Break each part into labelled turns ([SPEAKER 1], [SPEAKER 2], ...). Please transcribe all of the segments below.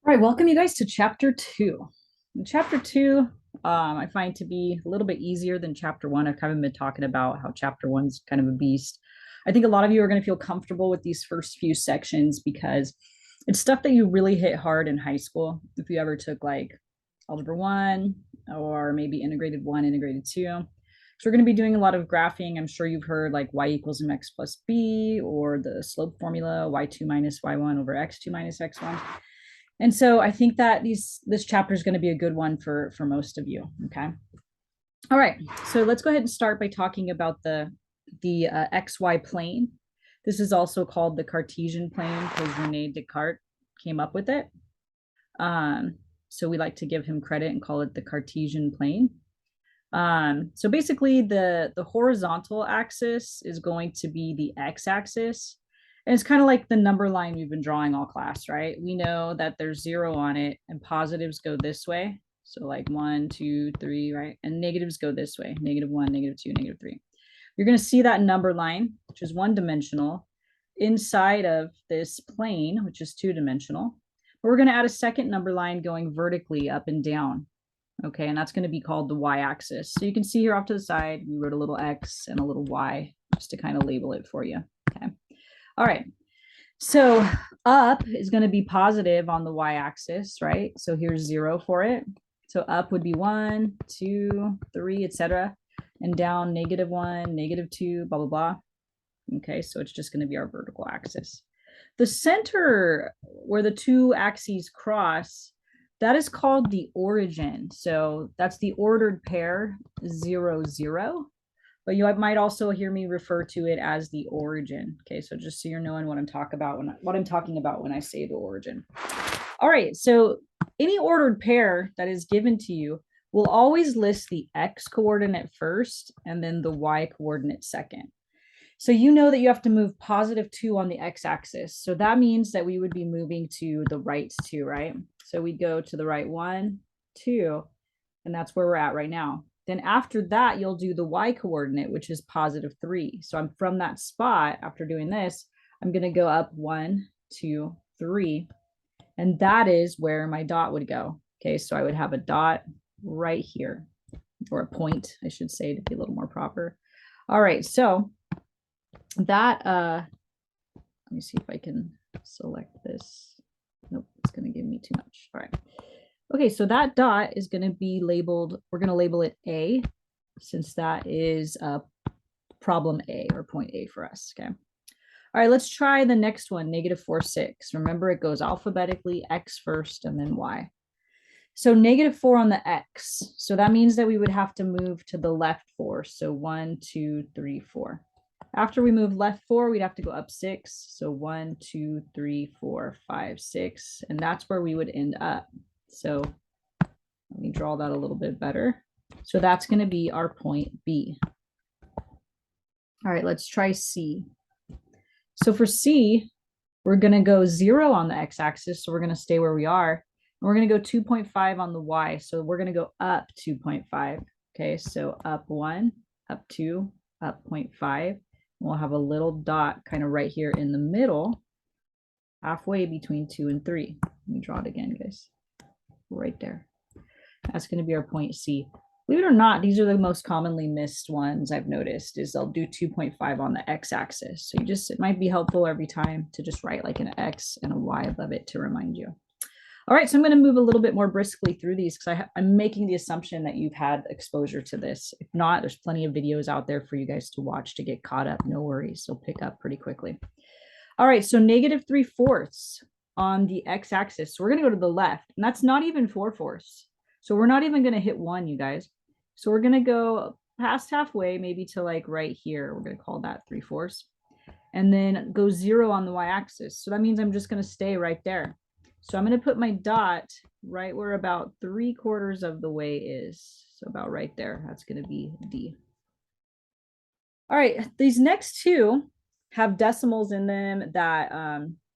[SPEAKER 1] All right, welcome you guys to chapter 2. In chapter 2, I find to be a little bit easier than chapter 1. I've kind of been talking about how chapter 1's kind of a beast. I think a lot of you are going to feel comfortable with these first few sections because it's stuff that you really hit hard in high school. If you ever took like Algebra 1 or maybe Integrated 1, Integrated 2. So we're going to be doing a lot of graphing. I'm sure you've heard like y equals mx plus b, or the slope formula, y2 minus y1 over x2 minus x1. And so I think that this chapter is going to be a good one for most of you. Okay. All right. So let's go ahead and start by talking about the XY plane. This is also called the Cartesian plane because Rene Descartes came up with it. So we like to give him credit and call it the Cartesian plane. So basically the horizontal axis is going to be the x-axis. And it's kind of like the number line we've been drawing all class, right? We know that there's 0 on it and positives go this way. So like 1, 2, 3, right? And negatives go this way, -1, -2, -3. You're going to see that number line, which is one-dimensional, inside of this plane, which is two-dimensional. But we're going to add a second number line going vertically up and down. Okay, and that's going to be called the y-axis. So you can see here off to the side, we wrote a little x and a little y just to kind of label it for you. Okay. All right, so up is going to be positive on the y-axis, right? So here's 0 for it. So up would be 1, 2, 3, etc. And down -1, -2, blah, blah, blah. Okay, so it's just going to be our vertical axis. The center where the two axes cross, that is called the origin. So that's the ordered pair 0, 0. But you might also hear me refer to it as the origin. Okay, so just so you're knowing what I'm talking about when I say the origin. All right, so any ordered pair that is given to you will always list the x coordinate first and then the y coordinate second. So you know that you have to move +2 on the x-axis. So that means that we would be moving to the right 2, right? So we'd go to the right 1, 2, and that's where we're at right now. Then after that, you'll do the y coordinate, which is +3. So I'm from that spot, after doing this, I'm going to go up 1, 2, 3. And that is where my dot would go. Okay, so I would have a dot right here, or a point, I should say, to be a little more proper. All right, so that, let me see if I can select this. Nope, it's going to give me too much. All right. Okay, so that dot is going to be labeled, we're going to label it A, since that is problem A, or point A for us, okay? All right, let's try the next one, -4, 6. Remember, it goes alphabetically, X first, and then Y. So -4 on the X. So that means that we would have to move to the left 4. So 1, 2, 3, 4. After we move left 4, we'd have to go up 6. So 1, 2, 3, 4, 5, 6. And that's where we would end up. So let me draw that a little bit better. So that's going to be our point B. All right, let's try C. So for C, we're going to go 0 on the x-axis. So we're going to stay where we are. And we're going to go 2.5 on the y. So we're going to go up 2.5. Okay, so up 1, up 2, up 0.5. We'll have a little dot kind of right here in the middle, halfway between 2 and 3. Let me draw it again, guys. Right there. That's going to be our point C. Believe it or not, these are the most commonly missed ones I've noticed, is they'll do 2.5 on the x-axis. So it might be helpful every time to just write like an x and a y above it to remind you. All right, so I'm going to move a little bit more briskly through these because I'm making the assumption that you've had exposure to this. If not, there's plenty of videos out there for you guys to watch to get caught up. No worries, they'll pick up pretty quickly. All right, so -3/4 on the x-axis. So we're going to go to the left, and that's not even 4/4. So we're not even going to hit 1, you guys. So we're going to go past halfway, maybe to like right here. We're going to call that 3/4. And then go 0 on the y-axis. So that means I'm just going to stay right there. So I'm going to put my dot right where about 3/4 of the way is. So about right there. That's going to be D. All right, these next two have decimals in them that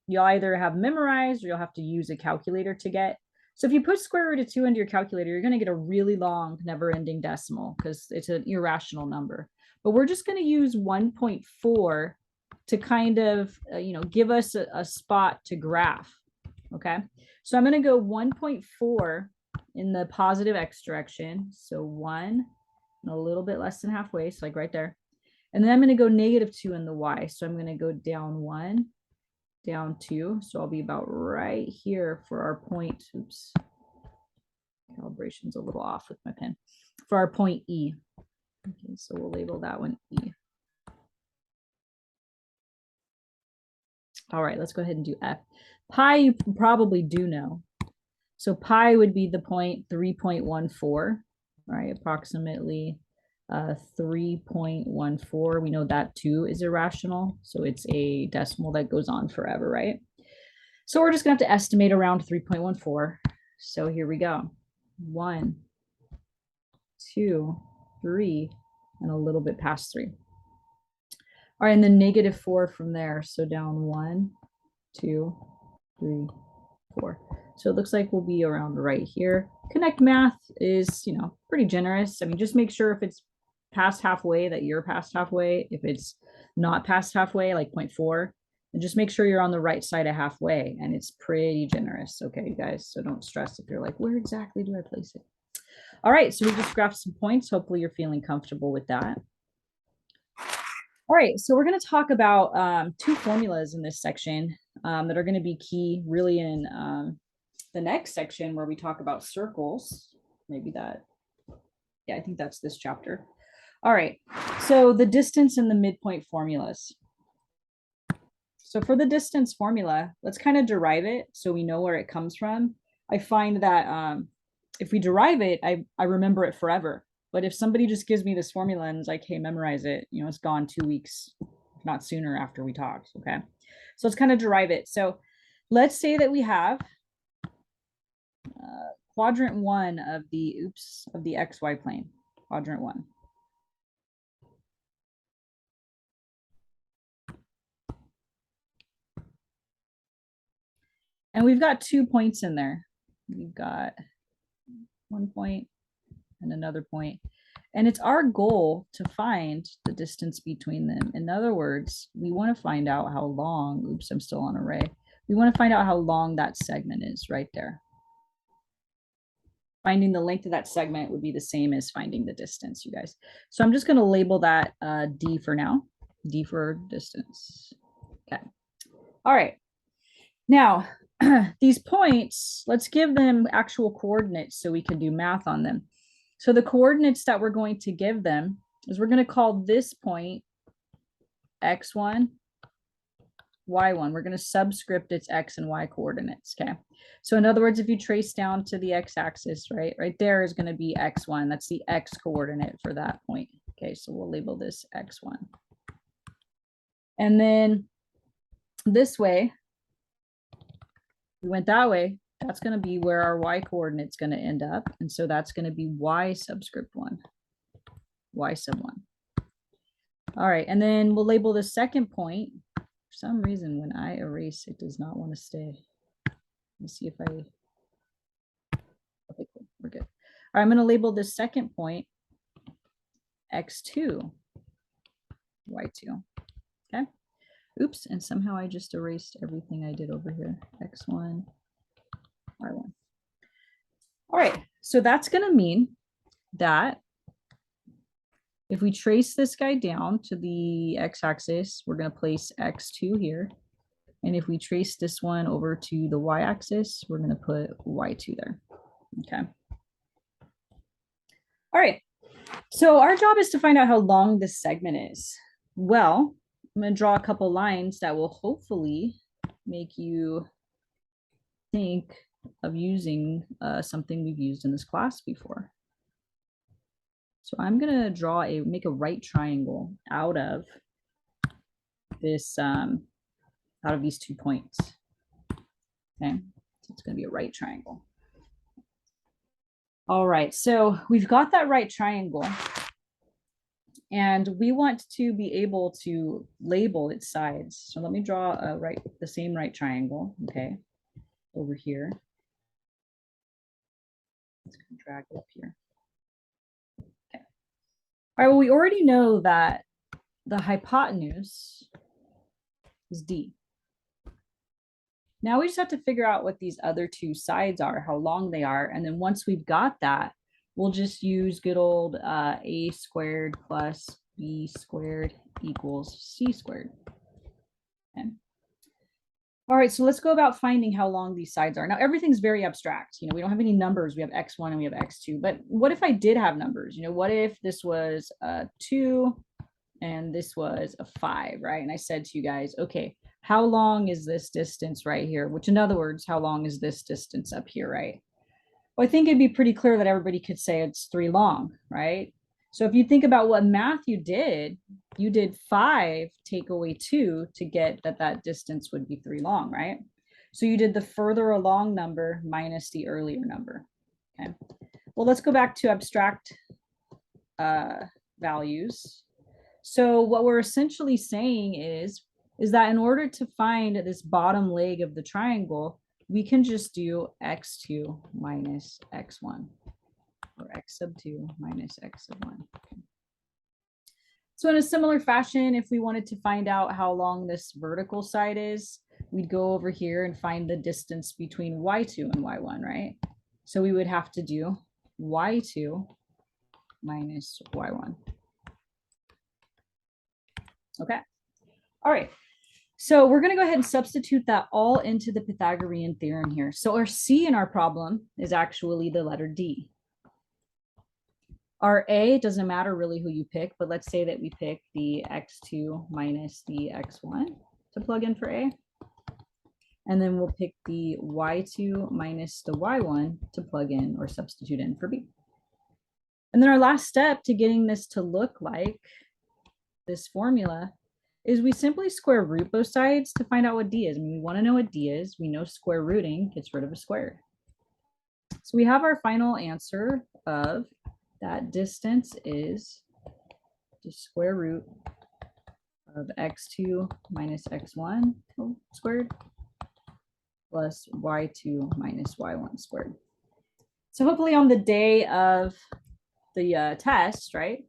[SPEAKER 1] you'll either have memorized or you'll have to use a calculator to get. So if you put square root of 2 into your calculator, you're going to get a really long, never-ending decimal because it's an irrational number. But we're just going to use 1.4 to kind of, give us a spot to graph. okay? So I'm going to go 1.4 in the positive x direction. So 1 and a little bit less than halfway, so like right there. And then I'm going to go -2 in the y. So I'm going to go down 1, down 2. So I'll be about right here for our point. Oops. Calibration's a little off with my pen. For our point E. Okay, so we'll label that one E. All right, let's go ahead and do F. Pi, you probably do know. So pi would be the point 3.14, right? Approximately 3.14. We know that 2 is irrational. So it's a decimal that goes on forever, right? So we're just going to have to estimate around 3.14. So here we go. 1, 2, 3, and a little bit past 3. All right, and then -4 from there. So down 1, 2, 3, 4. So it looks like we'll be around right here. Connect math is, pretty generous. I mean, just make sure if it's past halfway that you're past halfway. If it's not past halfway, like 0.4, and just make sure you're on the right side of halfway. And it's pretty generous. Okay, guys. So don't stress if you're like, where exactly do I place it? All right. So we just graphed some points. Hopefully you're feeling comfortable with that. All right, so we're going to talk about 2 formulas in this section that are going to be key really in the next section where we talk about circles. Maybe that, yeah, I think that's this chapter. All right, so the distance and the midpoint formulas. So for the distance formula, let's kind of derive it so we know where it comes from. I find that if we derive it, I remember it forever. But if somebody just gives me this formula and is like, hey, memorize it, it's gone 2 weeks, if not sooner after we talked, okay? So let's kind of derive it. So let's say that we have quadrant 1 of the XY plane, quadrant 1. And we've got 2 points in there. We've got 1 point and another point. And it's our goal to find the distance between them. In other words, we want to find out how long, oops, I'm still on array. We want to find out how long that segment is right there. Finding the length of that segment would be the same as finding the distance, you guys. So I'm just going to label that D for now. D for distance. Okay. All right. Now, these points, let's give them actual coordinates so we can do math on them. So the coordinates that we're going to give them is we're going to call this point x1, y1. We're going to subscript its x and y coordinates, okay? So in other words, if you trace down to the x-axis, right there is going to be x1. That's the x coordinate for that point. Okay, so we'll label this x1. And then this way, we went that way, that's going to be where our y coordinate's going to end up. And so that's going to be y subscript 1, y sub 1. All right, and then we'll label the second point. For some reason, when I erase, it does not want to stay. Let me see if I, okay, cool, we're good. All right, I'm going to label the second point x2, y2, okay? Oops, and somehow I just erased everything I did over here, x1, y1. All right, so that's going to mean that if we trace this guy down to the x-axis, we're going to place x2 here. And if we trace this one over to the y-axis, we're going to put y2 there. Okay. All right. So our job is to find out how long this segment is. Well, I'm going to draw a couple lines that will hopefully make you think of using something we've used in this class before. So I'm going to make a right triangle out of this, out of these 2 points. Okay, so it's going to be a right triangle. All right, so we've got that right triangle, and we want to be able to label its sides. So let me draw the same right triangle, okay, over here. Let's drag it up here. Okay. All right, well, we already know that the hypotenuse is D. Now we just have to figure out what these other two sides are, how long they are. And then once we've got that, we'll just use good old a squared plus b squared equals c squared. Okay. All right, so let's go about finding how long these sides are. Now, everything's very abstract. We don't have any numbers. We have x1 and we have x2. But what if I did have numbers? What if this was a 2 and this was a 5, right? And I said to you guys, okay, how long is this distance right here? Which, in other words, how long is this distance up here, right? Well, I think it'd be pretty clear that everybody could say it's 3 long, right? So if you think about what math you did 5 take away 2 to get that distance would be 3 long, right? So you did the further along number minus the earlier number, okay? Well, let's go back to abstract values. So what we're essentially saying is that in order to find this bottom leg of the triangle, we can just do x2 minus x1, or x sub 2 minus x sub 1. Okay. So in a similar fashion, if we wanted to find out how long this vertical side is, we'd go over here and find the distance between y2 and y1, right? So we would have to do y2 minus y1. Okay. All right. So we're going to go ahead and substitute that all into the Pythagorean theorem here. So our C in our problem is actually the letter D. Our A, doesn't matter really who you pick, but let's say that we pick the x2 minus the x1 to plug in for A. And then we'll pick the y2 minus the y1 to plug in or substitute in for B. And then our last step to getting this to look like this formula is we simply square root both sides to find out what D is. I mean, we want to know what D is. We know square rooting gets rid of a squared. So we have our final answer of that distance is the square root of x2 minus x1 squared plus y2 minus y1 squared. So hopefully on the day of the test, right,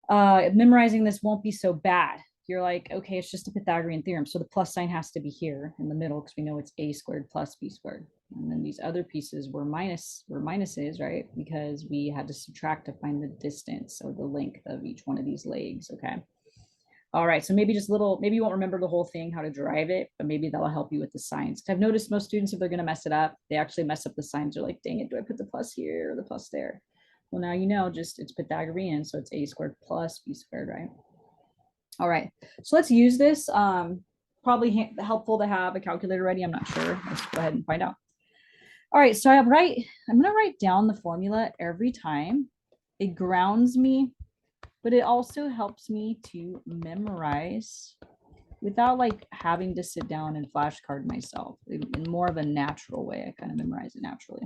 [SPEAKER 1] memorizing this won't be so bad. You're like, okay, it's just a Pythagorean theorem. So the plus sign has to be here in the middle because we know it's a squared plus b squared. And then these other pieces were minuses, right? Because we had to subtract to find the distance or the length of each one of these legs, okay? All right, so maybe maybe you won't remember the whole thing, how to derive it, but maybe that'll help you with the signs. I've noticed most students, if they're gonna mess it up, they actually mess up the signs. They're like, dang it, do I put the plus here or the plus there? Well, now you know, just it's Pythagorean, so it's a squared plus b squared, right? All right, so let's use this. Probably helpful to have a calculator ready. I'm not sure. Let's go ahead and find out. All right, so I'm gonna write down the formula every time. It grounds me, but it also helps me to memorize without like having to sit down and flashcard myself in more of a natural way. I kind of memorize it naturally.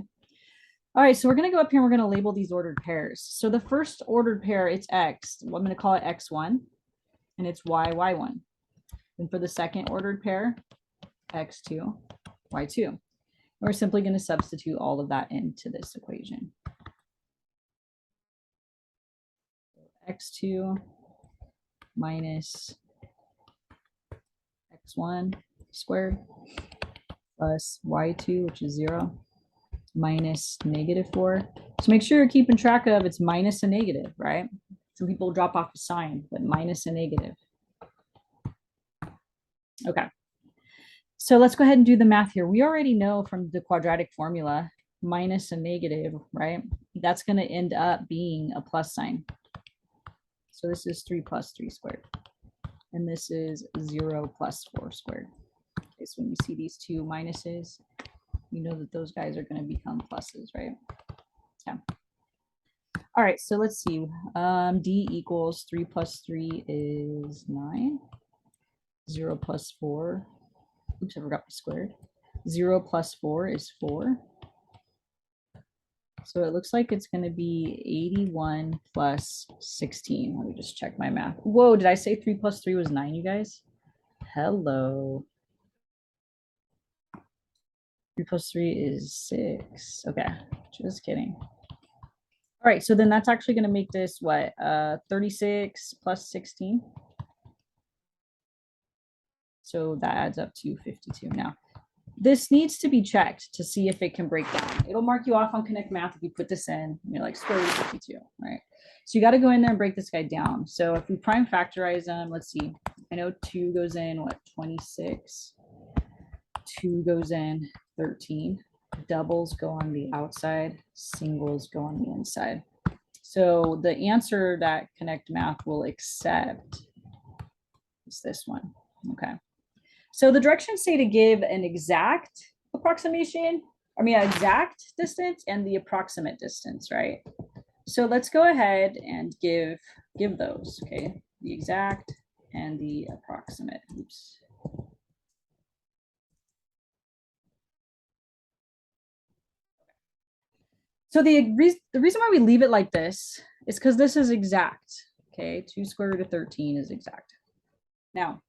[SPEAKER 1] All right, so we're gonna go up here and we're gonna label these ordered pairs. So the first ordered pair, it's X. Well, I'm gonna call it X1 and it's Y1. And for the second ordered pair, X2, Y2. We're simply going to substitute all of that into this equation. X2 minus X1 squared plus Y2, which is 0, minus -4. So make sure you're keeping track of it's minus a negative, right? Some people drop off a sign, but minus a negative. Okay. So let's go ahead and do the math here. We already know from the quadratic formula, minus a negative, right? That's going to end up being a plus sign. So this is 3 plus 3 squared. And this is 0 plus 4 squared. Okay, so when you see these two minuses, you know that those guys are going to become pluses, right? Okay. All right, so let's see. D equals 3 plus 3 is 9. 0 plus 4. Oops, I forgot my squared. 0 plus 4 is 4. So it looks like it's going to be 81 plus 16. Let me just check my math. Whoa, did I say 3 plus 3 was 9, you guys? Hello. 3 plus 3 is 6. Okay, just kidding. All right, so then that's actually going to make this what? 36 plus 16. So that adds up to 52. Now, this needs to be checked to see if it can break down. It'll mark you off on Connect Math if you put this in, and you're like square root of 52, right? So you got to go in there and break this guy down. So if we prime factorize them, let's see. I know 2 goes in, what, 26. 2 goes in, 13. Doubles go on the outside, singles go on the inside. So the answer that Connect Math will accept is this one. Okay. So the directions say to give an exact approximation, exact distance and the approximate distance, right? So let's go ahead and give those, okay? The exact and the approximate. Oops. So the reason why we leave it like this is because this is exact, okay? 2 square root of 13 is exact. Now,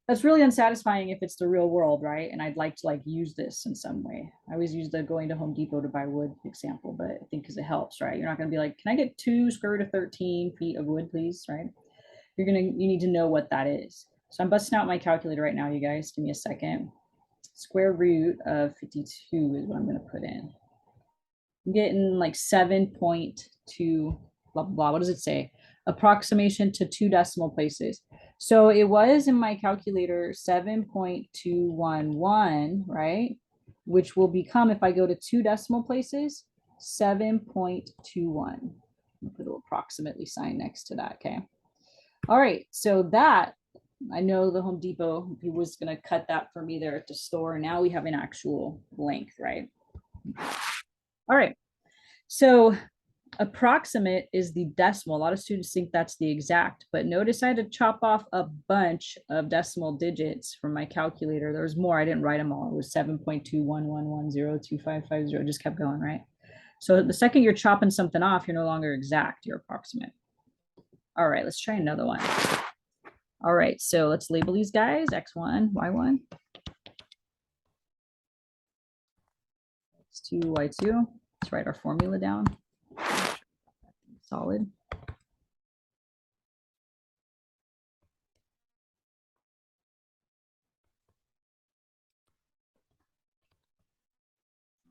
[SPEAKER 1] that's really unsatisfying if it's the real world, right? And I'd like to use this in some way. I always use the going to Home Depot to buy wood example, but I think because it helps, right? You're not going to be like, can I get 2 square root of 13 feet of wood, please, right? You need to know what that is. So I'm busting out my calculator right now, you guys. Give me a second. Square root of 52 is what I'm going to put in. I'm getting like 7.2, blah, blah, blah. What does it say? Approximation to 2 decimal places. So it was in my calculator 7.211, right? Which will become, if I go to 2 decimal places, 7.21. Put a little approximately sign next to that, okay? All right, so that, I know the Home Depot, he was gonna cut that for me there at the store. Now we have an actual length, right? All right, so approximate is the decimal. A lot of students think that's the exact, but notice I had to chop off a bunch of decimal digits from my calculator. There was more, I didn't write them all. It was 7.211102550, just kept going, right? So the second you're chopping something off, you're no longer exact, you're approximate. All right, let's try another one. All right, so let's label these guys, X1, Y1. X2, Y2. Let's write our formula down. Solid.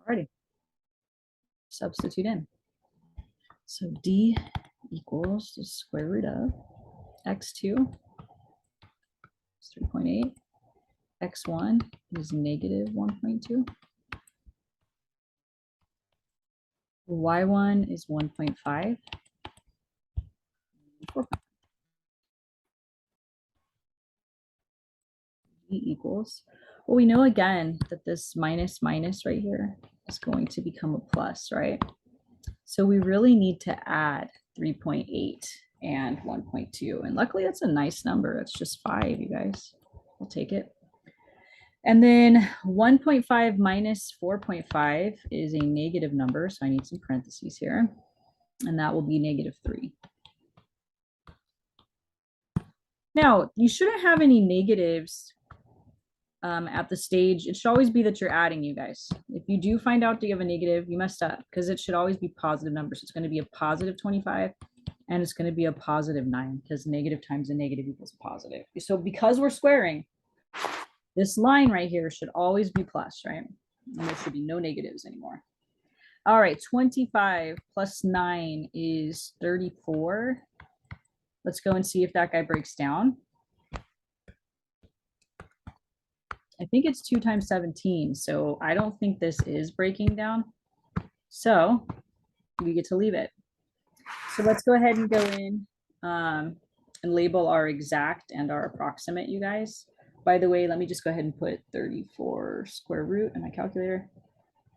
[SPEAKER 1] Alrighty. Substitute in. So D equals the square root of X2 is 3.8. X1 is negative 1.2. Y1 is 1.5. E equals, well, we know again that this minus minus right here is going to become a plus, right? So we really need to add 3.8 and 1.2. And luckily that's a nice number. It's just 5, you guys. We'll take it. And then 1.5 minus 4.5 is a negative number. So I need some parentheses here. And that will be negative 3. Now, you shouldn't have any negatives at the stage. It should always be that you're adding, you guys. If you do find out that you have a negative, you messed up, because it should always be positive numbers. It's going to be a positive 25 and it's going to be a positive 9, because negative times a negative equals positive. So because we're squaring, this line right here should always be plus, right? And there should be no negatives anymore. All right, 25 plus 9 is 34. Let's go and see if that guy breaks down. I think it's 2 times 17, so I don't think this is breaking down. So we get to leave it. So let's go ahead and go in and label our exact and our approximate, you guys. By the way, let me just go ahead and put 34 square root in my calculator.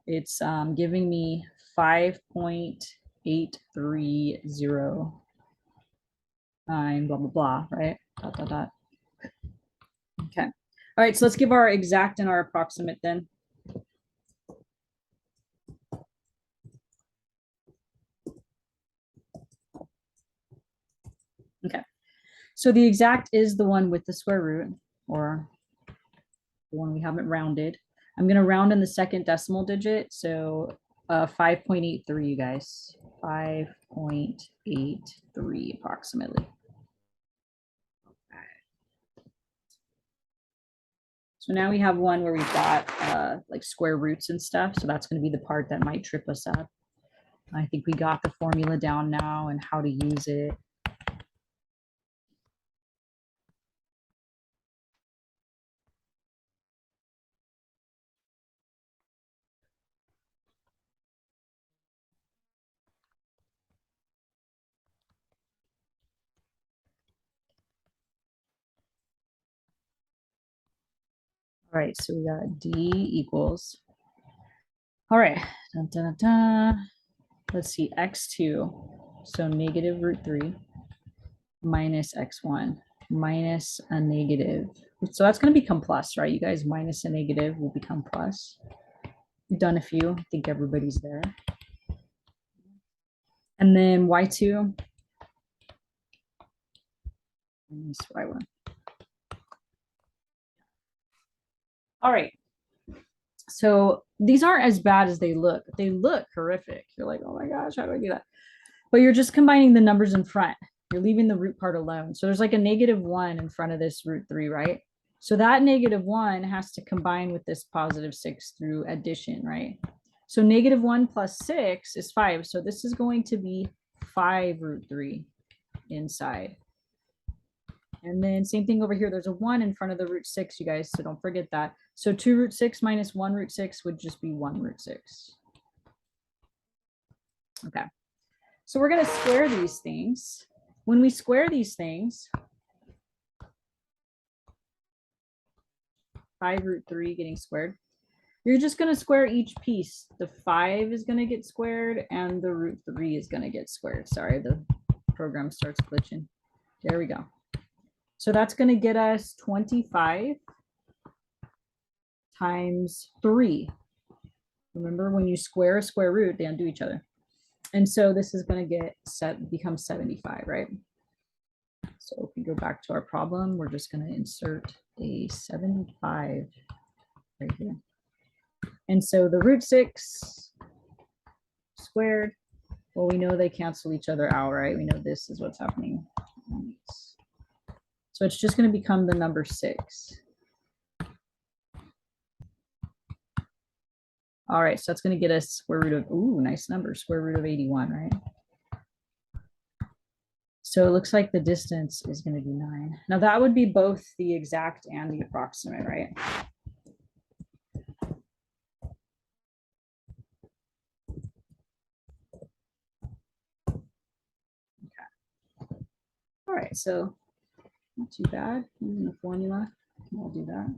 [SPEAKER 1] It's giving me 5.830 blah, blah, blah, right? Dot, dot, dot. Okay. All right, so let's give our exact and our approximate then. Okay, so the exact is the one with the square root, or the one we haven't rounded. I'm going to round in the second decimal digit, so 5.83, you guys. 5.83 approximately. So now we have one where we've got like square roots and stuff. So that's going to be the part that might trip us up. I think we got the formula down now and how to use it. All right, so we got D equals. All right, dun, dun, dun, dun. Let's see, x2, so negative root 3 minus x1 minus a negative. So that's going to become plus, right? You guys, minus a negative will become plus. We've done a few. I think everybody's there. And then y2 minus y1. All right. So these aren't as bad as they look. They look horrific. You're like, oh my gosh, how do I do that? But you're just combining the numbers in front. You're leaving the root part alone. So there's like a -1 in front of this root 3, right? So that -1 has to combine with this +6 through addition, right? So -1 plus 6 is 5. So this is going to be 5 root 3 inside. And then same thing over here. There's a 1 in front of the root 6, you guys. So don't forget that. So 2 root 6 minus 1 root 6 would just be 1 root 6. Okay. So we're going to square these things. When we square these things, 5 root 3 getting squared, you're just going to square each piece. The 5 is going to get squared and the root 3 is going to get squared. Sorry, the program starts glitching. There we go. So that's going to get us 25 times 3. Remember, when you square a square root, they undo each other. And so this is going to become 75, right? So if we go back to our problem, we're just going to insert a 75 right here. And so the root 6 squared, well, we know they cancel each other out, right? We know this is what's happening. So it's just going to become the number 6. All right, so that's going to get us square root of, ooh, nice number, square root of 81, right? So it looks like the distance is going to be 9. Now that would be both the exact and the approximate, right? Okay. All right, so not too bad. Using the formula, I'll do that.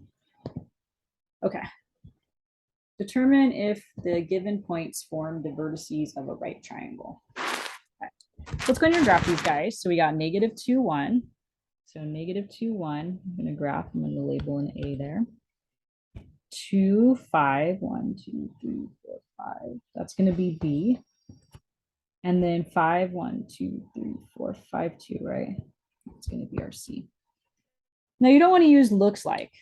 [SPEAKER 1] Okay. Determine if the given points form the vertices of a right triangle. Okay. Let's go ahead and graph these guys. So we got -2, 1. So -2, 1. I'm going to graph. I'm going to label an A there. 2, 5. 1, 2, 3, 4, 5. That's going to be B. And then 5, 1, 2, 3, 4, 5, 2, right? That's going to be our C. Now you don't want to use looks like.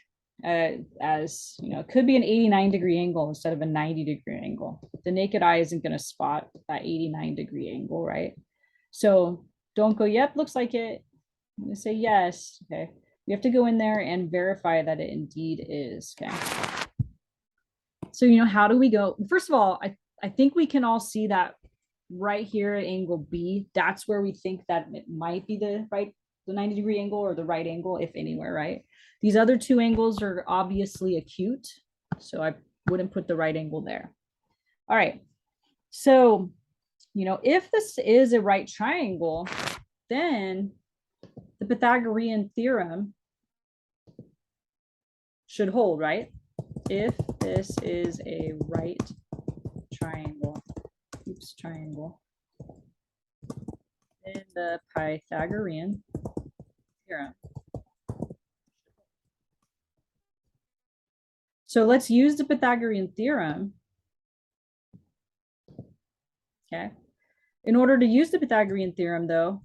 [SPEAKER 1] As you know, it could be an 89-degree angle instead of a 90-degree angle. The naked eye isn't going to spot that 89-degree angle, right? So don't go, yep, looks like it. I'm going to say yes. Okay. We have to go in there and verify that it indeed is. Okay. So, you know, how do we go? First of all, I think we can all see that right here at angle B. That's where we think that it might be the 90-degree angle or the right angle, if anywhere, right? These other two angles are obviously acute, so I wouldn't put the right angle there. All right, so, you know, if this is a right triangle, then the Pythagorean theorem should hold, right? If this is a right triangle, then the Pythagorean theorem. So let's use the Pythagorean theorem. Okay. In order to use the Pythagorean theorem, though,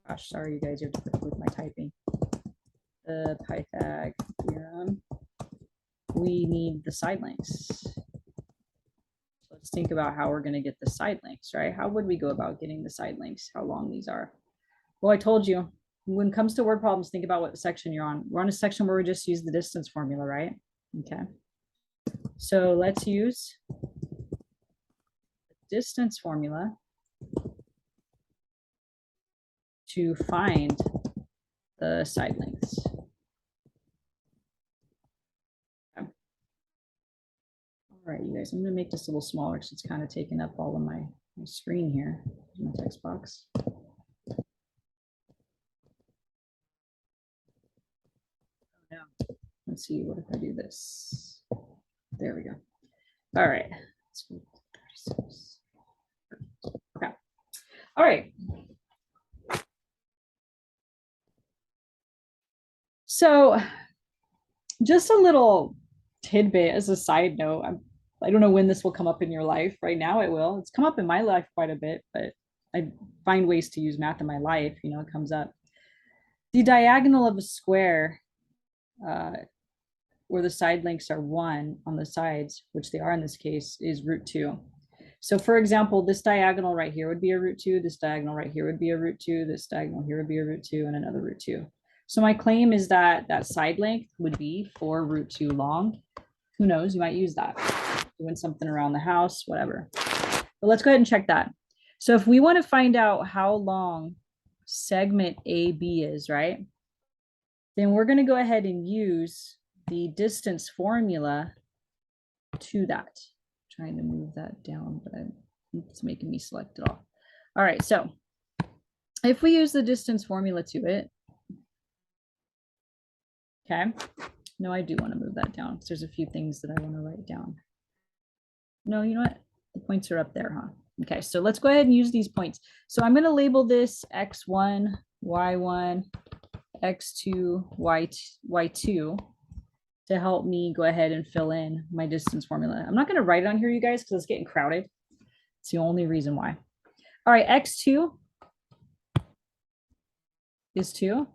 [SPEAKER 1] gosh, sorry, you guys, you have to put with my typing. The Pythag theorem, we need the side lengths. Let's think about how we're going to get the side lengths, right? How would we go about getting the side lengths, how long these are? Well, I told you when it comes to word problems, think about what section you're on. We're on a section where we just use the distance formula, right? Okay. So let's use the distance formula to find the side lengths. Okay. All right, you guys, I'm going to make this a little smaller because it's kind of taking up all of my screen here. Here's my text box. Let's see, what if I do this? There we go. All right. Let's go 36. Okay. All right. So just a little tidbit as a side note. I don't know when this will come up in your life. Right now it will. It's come up in my life quite a bit, but I find ways to use math in my life. You know, it comes up. The diagonal of a square where the side lengths are 1 on the sides, which they are in this case, is √2. So for example, this diagonal right here would be a √2, this diagonal right here would be a √2, this diagonal here would be a √2, and another √2. So my claim is that that side length would be 4 √2 long. Who knows, you might use that. Doing something around the house, whatever. But let's go ahead and check that. So if we want to find out how long segment AB is, right? Then we're going to go ahead and use the distance formula to that. I'm trying to move that down, but it's making me select it all. All right, so if we use the distance formula to it, okay. No, I do want to move that down because there's a few things that I want to write down. No, you know what? The points are up there, huh? Okay, so let's go ahead and use these points. So I'm going to label this x1, y1, x2, y2 to help me go ahead and fill in my distance formula. I'm not going to write it on here, you guys, because it's getting crowded. It's the only reason why. All right, x2 is 2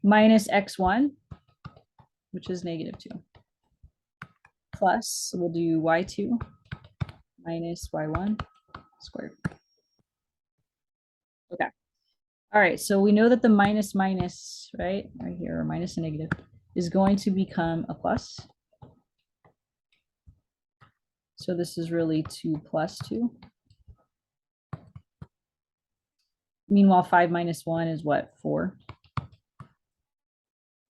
[SPEAKER 1] minus x1, which is -2. Plus, we'll do y2 minus y1 squared. Okay. All right, so we know that the minus, right here, or minus a negative, is going to become a plus. So this is really 2 plus 2. Meanwhile, 5 minus 1 is what? 4.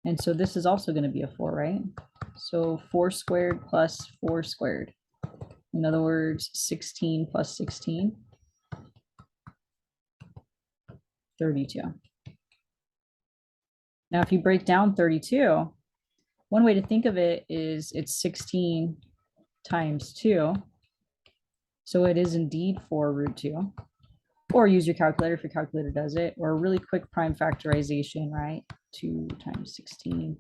[SPEAKER 1] And so this is also going to be a 4, right? So 4 squared plus 4 squared. In other words, 16 plus 16, 32. Now, if you break down 32, one way to think of it is it's 16 times 2. So it is indeed 4 √2. Or use your calculator if your calculator does it. Or a really quick prime factorization, right? 2 times 16,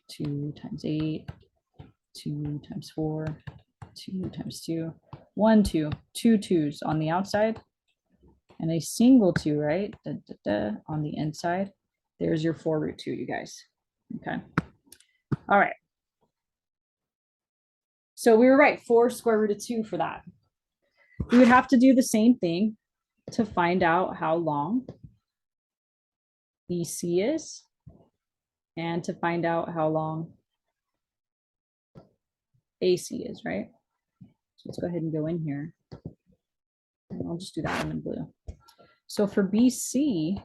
[SPEAKER 1] 2 times 8, 2 times 4, 2 times 2, 1, 2, 2 2's on the outside, and a single 2, right? On the inside. There's your 4 √2, you guys. Okay. All right. So we were right, 4 square root of 2 for that. We would have to do the same thing to find out how long BC is and to find out how long AC is, right? So let's go ahead and go in here. And I'll just do that one in blue. So for BC,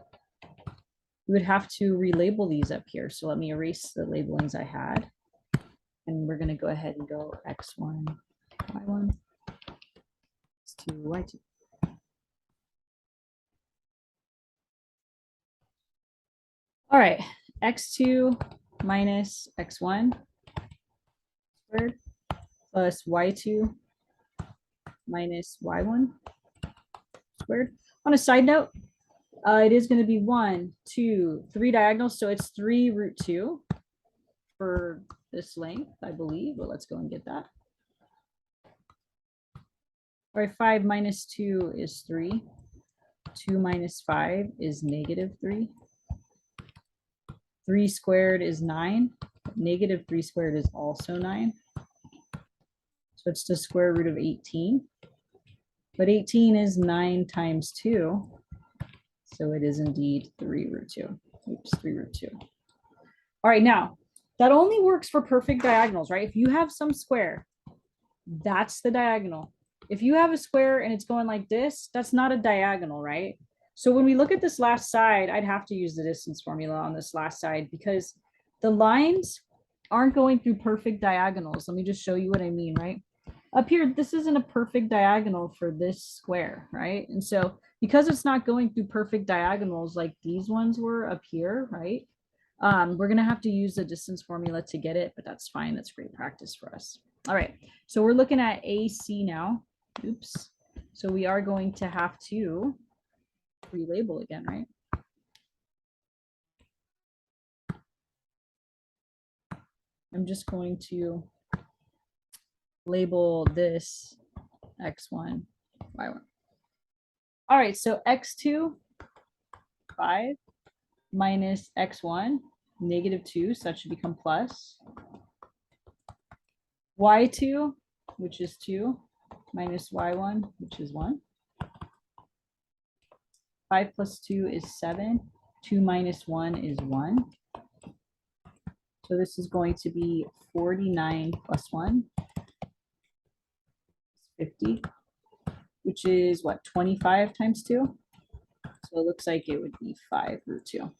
[SPEAKER 1] we would have to relabel these up here. So let me erase the labelings I had. And we're going to go ahead and go x1, y1, x2, y2. All right, x2 minus x1 squared plus y2 minus y1 squared. On a side note, it is going to be 1, 2, 3 diagonals. So it's 3 √2 for this length, I believe. But let's go and get that. All right, 5 minus 2 is 3. 2 minus 5 is -3. 3 squared is 9. -3 squared is also 9. So it's the square root of 18. But 18 is 9 times 2. So it is indeed 3 √2. Oops, 3 root 2. All right, now that only works for perfect diagonals, right? If you have some square, that's the diagonal. If you have a square and it's going like this, that's not a diagonal, right? So when we look at this last side, I'd have to use the distance formula on this last side because the lines aren't going through perfect diagonals. Let me just show you what I mean, right? Up here, this isn't a perfect diagonal for this square, right? And so because it's not going through perfect diagonals like these ones were up here, right? We're going to have to use the distance formula to get it, but that's fine. That's great practice for us. All right, so we're looking at AC now. Oops. So we are going to have to relabel again, right? I'm just going to label this x1, y1. All right, so x2, 5, minus x1, -2, so that should become plus. y2, which is 2, minus y1, which is 1. 5 plus 2 is 7. 2 minus 1 is 1. So this is going to be 49 plus 1, 50, which is what, 25 times 2? So it looks like it would be 5 root 2.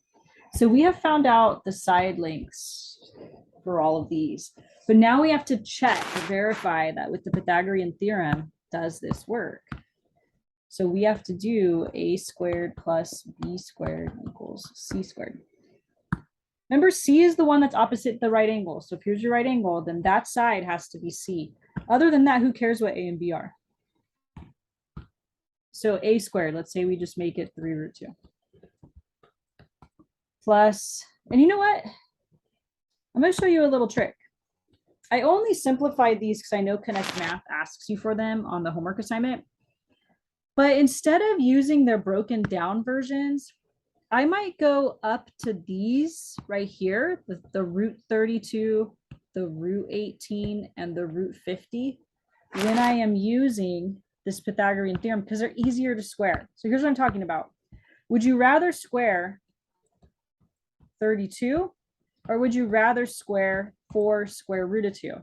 [SPEAKER 1] So we have found out the side lengths for all of these. But now we have to check or verify that with the Pythagorean theorem, does this work? So we have to do a squared plus b squared equals c squared. Remember, c is the one that's opposite the right angle. So if here's your right angle, then that side has to be c. Other than that, who cares what a and b are? So a squared, let's say we just make it 3 root 2. Plus, and you know what? I'm going to show you a little trick. I only simplified these because I know Connect Math asks you for them on the homework assignment. But instead of using their broken down versions, I might go up to these right here, the root 32, the root 18, and the root 50 when I am using this Pythagorean theorem because they're easier to square. So here's what I'm talking about. Would you rather square 32 or would you rather square 4 square root of 2?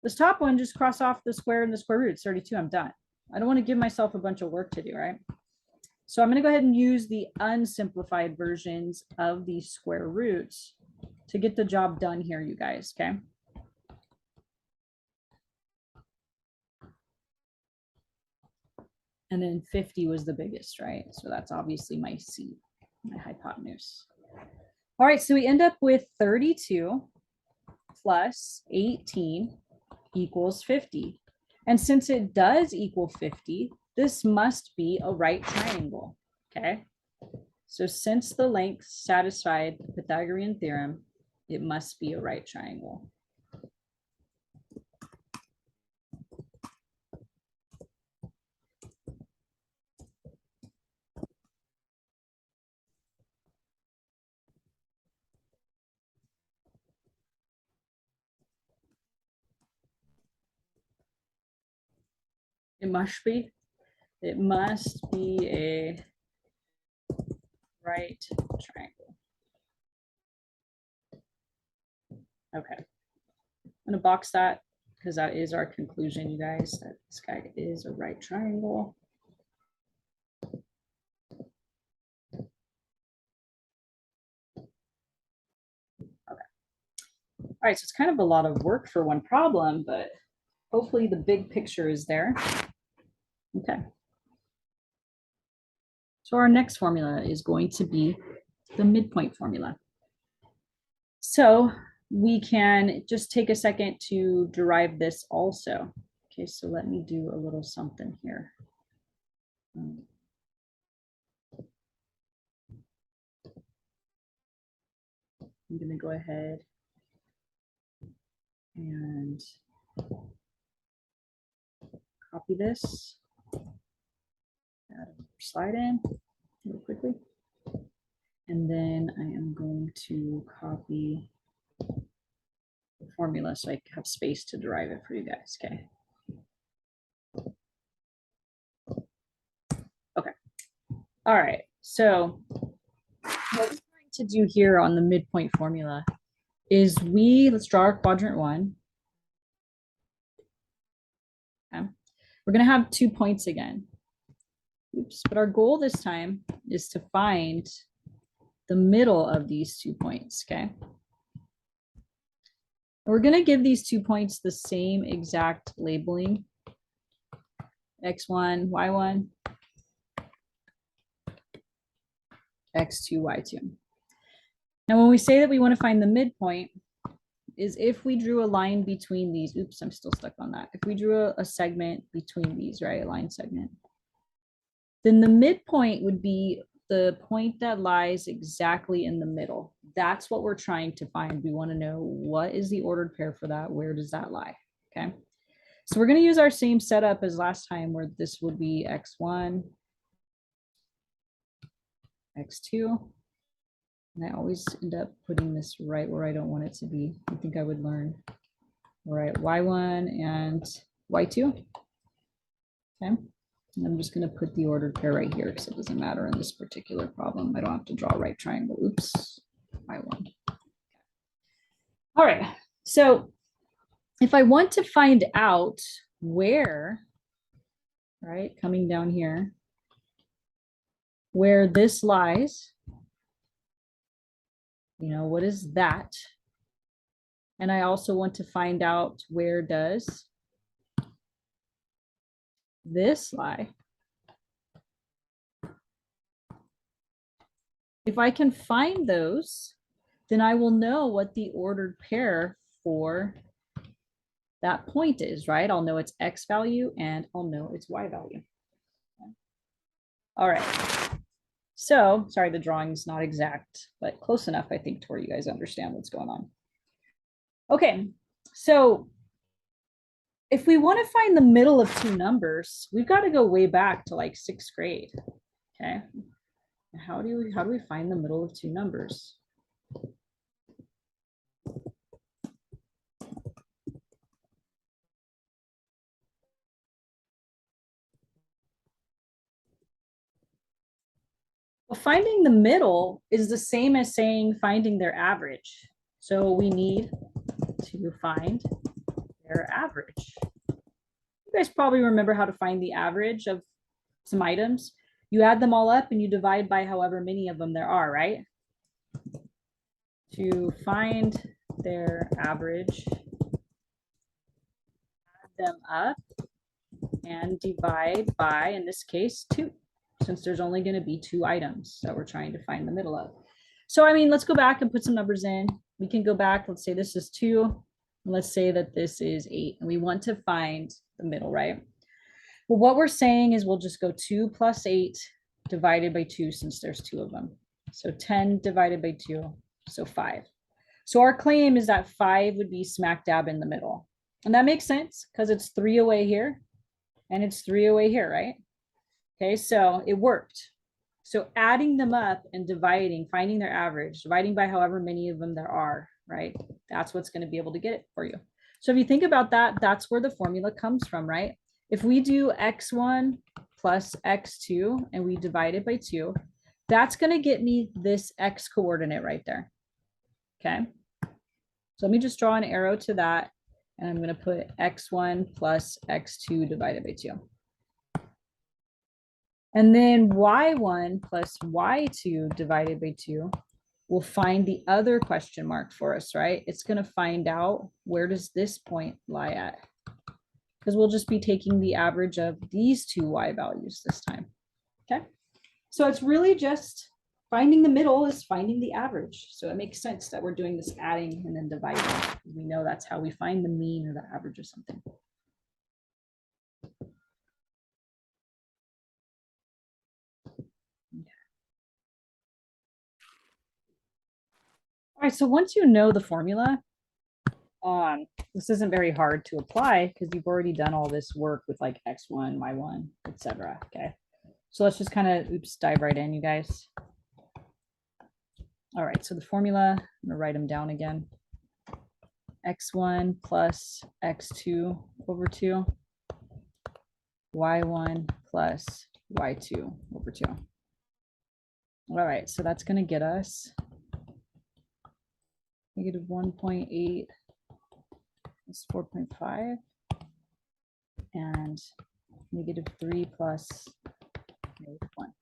[SPEAKER 1] This top one, just cross off the square and the square root. It's 32. I'm done. I don't want to give myself a bunch of work to do, right? So I'm going to go ahead and use the unsimplified versions of these square roots to get the job done here, you guys, okay? And then 50 was the biggest, right? So that's obviously my C, my hypotenuse. All right, so we end up with 32 plus 18 equals 50. And since it does equal 50, this must be a right triangle, okay? So since the length satisfied the Pythagorean theorem, it must be a right triangle. It must be a right triangle. Okay. I'm going to box that because that is our conclusion, you guys, that this guy is a right triangle. Okay. All right, so it's kind of a lot of work for one problem, but hopefully the big picture is there. Okay. So our next formula is going to be the midpoint formula. So we can just take a second to derive this also. Okay, so let me do a little something here. I'm going to go ahead and copy this, add a slide in real quickly. And then I am going to copy the formula so I have space to derive it for you guys, okay? Okay. All right, so what we're going to do here on the midpoint formula is let's draw our quadrant 1. Okay. We're going to have 2 points again. Oops, but our goal this time is to find the middle of these 2 points, okay? We're going to give these 2 points the same exact labeling. X1, Y1, X2, Y2. Now, when we say that we want to find the midpoint, is if we drew a line between these, oops, I'm still stuck on that. If we drew a segment between these, right, a line segment, then the midpoint would be the point that lies exactly in the middle. That's what we're trying to find. We want to know what is the ordered pair for that, where does that lie, okay? So we're going to use our same setup as last time, where this would be X1, X2. And I always end up putting this right where I don't want it to be. I think I would learn. All right, Y1 and Y2. Okay. And I'm just going to put the ordered pair right here because it doesn't matter in this particular problem. I don't have to draw a right triangle. Oops, Y1. All right, so if I want to find out where, right, coming down here, where this lies, you know, what is that? And I also want to find out where does this lie. If I can find those, then I will know what the ordered pair for that point is, right? I'll know its X value and I'll know its Y value. All right. So, sorry, the drawing's not exact, but close enough, I think, to where you guys understand what's going on. Okay, so if we want to find the middle of 2 numbers, we've got to go way back to like 6th grade. Okay, how do we find the middle of 2 numbers? Well, finding the middle is the same as saying finding their average. So we need to find their average. You guys probably remember how to find the average of some items. You add them all up and you divide by however many of them there are, right? To find their average, add them up and divide by, in this case, 2, since there's only going to be 2 items that we're trying to find the middle of. So, I mean, let's go back and put some numbers in. We can go back. Let's say this is 2. And let's say that this is 8. And we want to find the middle, right? Well, what we're saying is we'll just go 2 plus 8 divided by 2 since there's 2 of them. So 10 divided by 2, so 5. So our claim is that 5 would be smack dab in the middle. And that makes sense because it's 3 away here and it's 3 away here, right? Okay, so it worked. So adding them up and dividing, finding their average, dividing by however many of them there are, right? That's what's going to be able to get it for you. So if you think about that, that's where the formula comes from, right? If we do x1 plus x2 and we divide it by 2, that's going to get me this x coordinate right there. Okay. So let me just draw an arrow to that. And I'm going to put x1 plus x2 divided by 2. And then y1 plus y2 divided by 2 will find the other question mark for us, right? It's going to find out where does this point lie at? Because we'll just be taking the average of these 2 y values this time. Okay. So it's really just finding the middle is finding the average. So it makes sense that we're doing this adding and then dividing. We know that's how we find the mean or the average of something. All right, so once you know the formula, this isn't very hard to apply because you've already done all this work with like x1, y1, etc. Okay, so let's just kind of dive right in, you guys. All right, so the formula, I'm gonna write them down again. X1 plus x2 over 2, y1 plus y2 over 2. All right, so that's gonna get us negative 1.8 is 4.5, and negative 3 plus negative 1.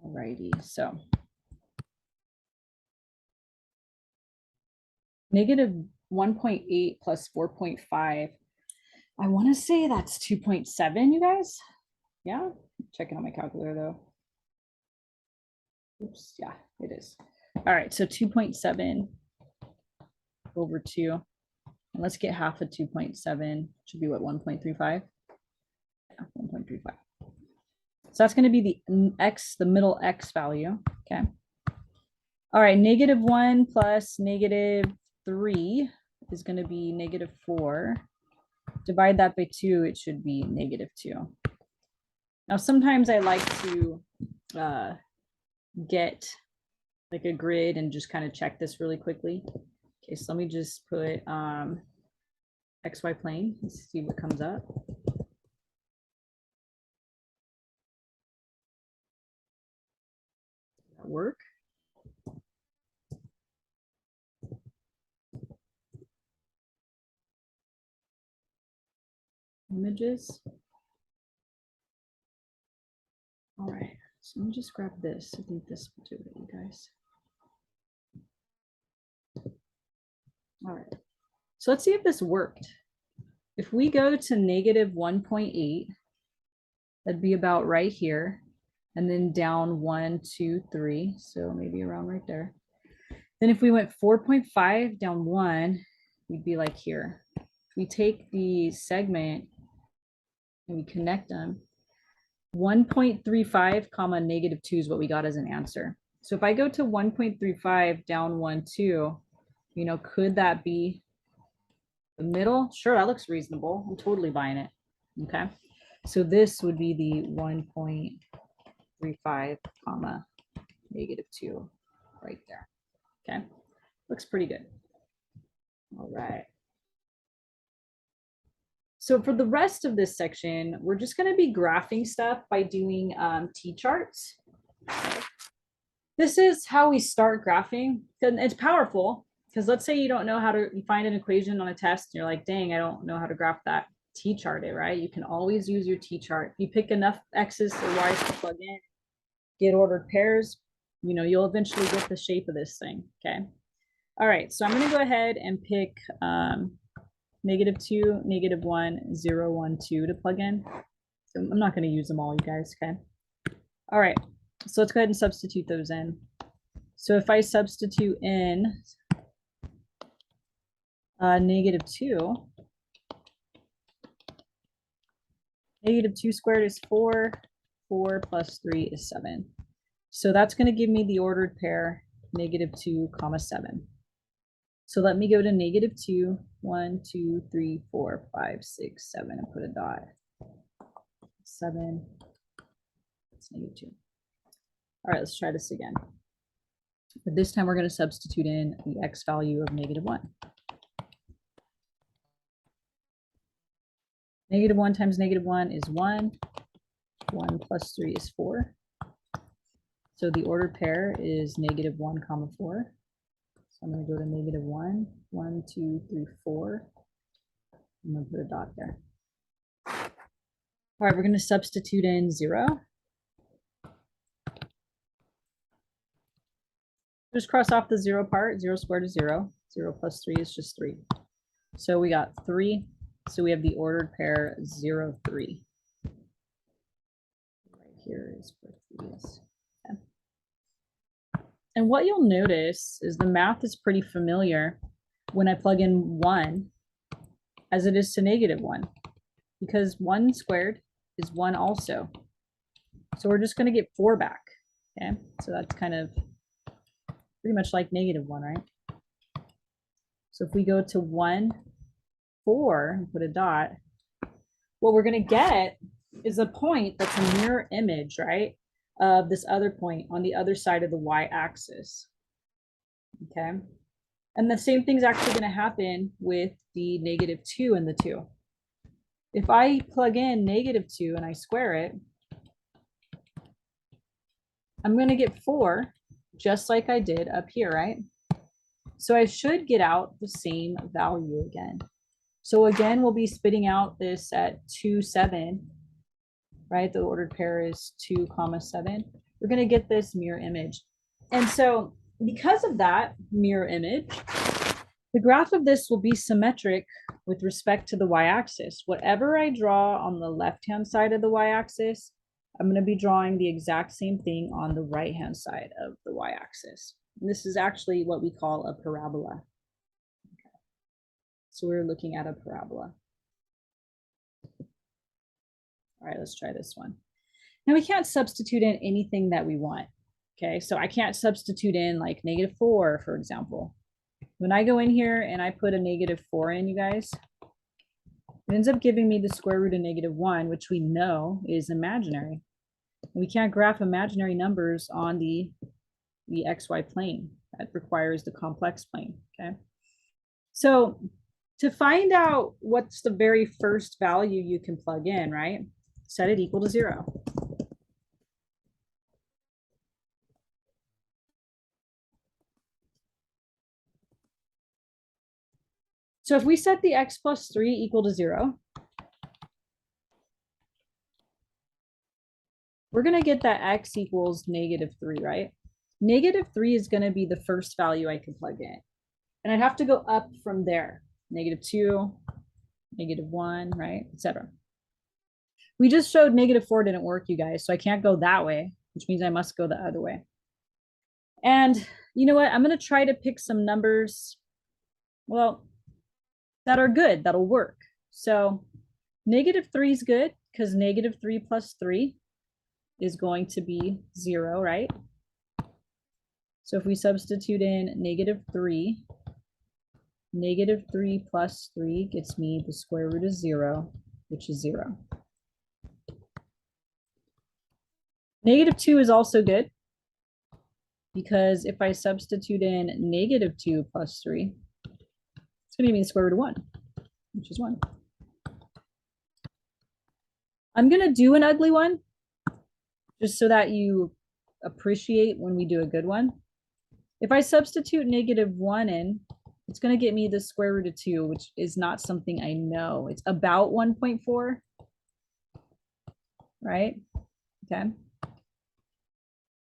[SPEAKER 1] Alrighty, so negative 1.8 plus 4.5. I want to say that's 2.7, you guys. Yeah, checking on my calculator though. Oops, yeah, it is. All right, so 2.7 over 2. And let's get half of 2.7. Should be what, 1.35? Yeah, 1.35. So that's going to be the x, the middle x value. Okay. All right, negative 1 plus negative 3 is going to be negative 4. Divide that by 2, it should be negative 2. Now, sometimes I like to get like a grid and just kind of check this really quickly. Okay, so let me just put XY plane. Let's see what comes up. Does that work? Images. All right, so let me just grab this. I think this will do it, you guys. All right, so let's see if this worked. If we go to negative 1.8, that'd be about right here, and then down 1, 2, 3, so maybe around right there. Then if we went 4.5 down 1, we'd be like here. If we take the segment and we connect them, 1.35 comma negative 2 is what we got as an answer. So if I go to 1.35 down 1, 2, you know, could that be the middle? Sure, that looks reasonable. I'm totally buying it. Okay. So this would be the 1.35 comma negative 2 right there. Okay. Looks pretty good. All right. So for the rest of this section, we're just going to be graphing stuff by doing t-charts. This is how we start graphing. And it's powerful because let's say you don't know how to find an equation on a test. And you're like, dang, I don't know how to graph that. T-chart it, right? You can always use your t-chart. You pick enough x's or y's to plug in, get ordered pairs, you know, you'll eventually get the shape of this thing. Okay. All right. So I'm going to go ahead and pick negative 2, negative 1, 0, 1, 2 to plug in. So I'm not going to use them all, you guys. Okay. All right. So let's go ahead and substitute those in. So if I substitute in negative 2, negative 2 squared is 4. 4 plus 3 is 7. So that's going to give me the ordered pair negative 2 comma 7. So let me go to negative 2, 1, 2, 3, 4, 5, 6, 7, and put a dot. 7. It's negative 2. All right, let's try this again. But this time we're going to substitute in the x value of negative 1. Negative 1 times negative 1 is 1. 1 plus 3 is 4. So the ordered pair is negative 1 comma 4. So I'm going to go to negative 1, 1, 2, 3, 4. I'm going to put a dot there. All right, we're going to substitute in 0. Just cross off the 0 part. 0 squared is 0. 0 plus 3 is just 3. So we got 3. So we have the ordered pair 0, 3. Right here is where 3 is. Okay. And what you'll notice is the math is pretty familiar when I plug in 1 as it is to negative 1, because 1 squared is 1 also. So we're just going to get 4 back. Okay, so that's kind of pretty much like negative 1, right? So if we go to 1, 4, and put a dot, what we're going to get is a point that's a mirror image, right, of this other point on the other side of the y-axis. Okay, and the same thing's actually going to happen with the negative 2 and the 2. If I plug in negative 2 and I square it, I'm going to get 4, just like I did up here, right? So I should get out the same value again. So again, we'll be spitting out this at 2, 7, right? The ordered pair is 2, 7. We're going to get this mirror image. And so because of that mirror image, the graph of this will be symmetric with respect to the y-axis. Whatever I draw on the left-hand side of the y-axis, I'm going to be drawing the exact same thing on the right-hand side of the y-axis. This is actually what we call a parabola. Okay. So we're looking at a parabola. All right, let's try this one. Now we can't substitute in anything that we want. Okay, so I can't substitute in like -4, for example. When I go in here and I put a -4 in, you guys, it ends up giving me the square root of -1, which we know is imaginary. We can't graph imaginary numbers on the xy plane. That requires the complex plane, okay? So to find out what's the very first value you can plug in, right? Set it equal to 0. So if we set the x plus 3 equal to 0, we're going to get that x equals -3, right? -3 is going to be the first value I can plug in. And I'd have to go up from there. -2, -1, right, etc. We just showed -4 didn't work, you guys, so I can't go that way, which means I must go the other way. And you know what? I'm going to try to pick some numbers, well, that are good, that'll work. So -3 is good because -3 plus 3 is going to be 0, right? So if we substitute in -3, -3 plus 3 gets me the square root of 0, which is 0. -2 is also good because if I substitute in -2 plus 3, it's going to give me the square root of 1, which is 1. I'm going to do an ugly one just so that you appreciate when we do a good one. If I substitute -1 in, it's going to get me the square root of 2, which is not something I know. It's about 1.4, right? Okay.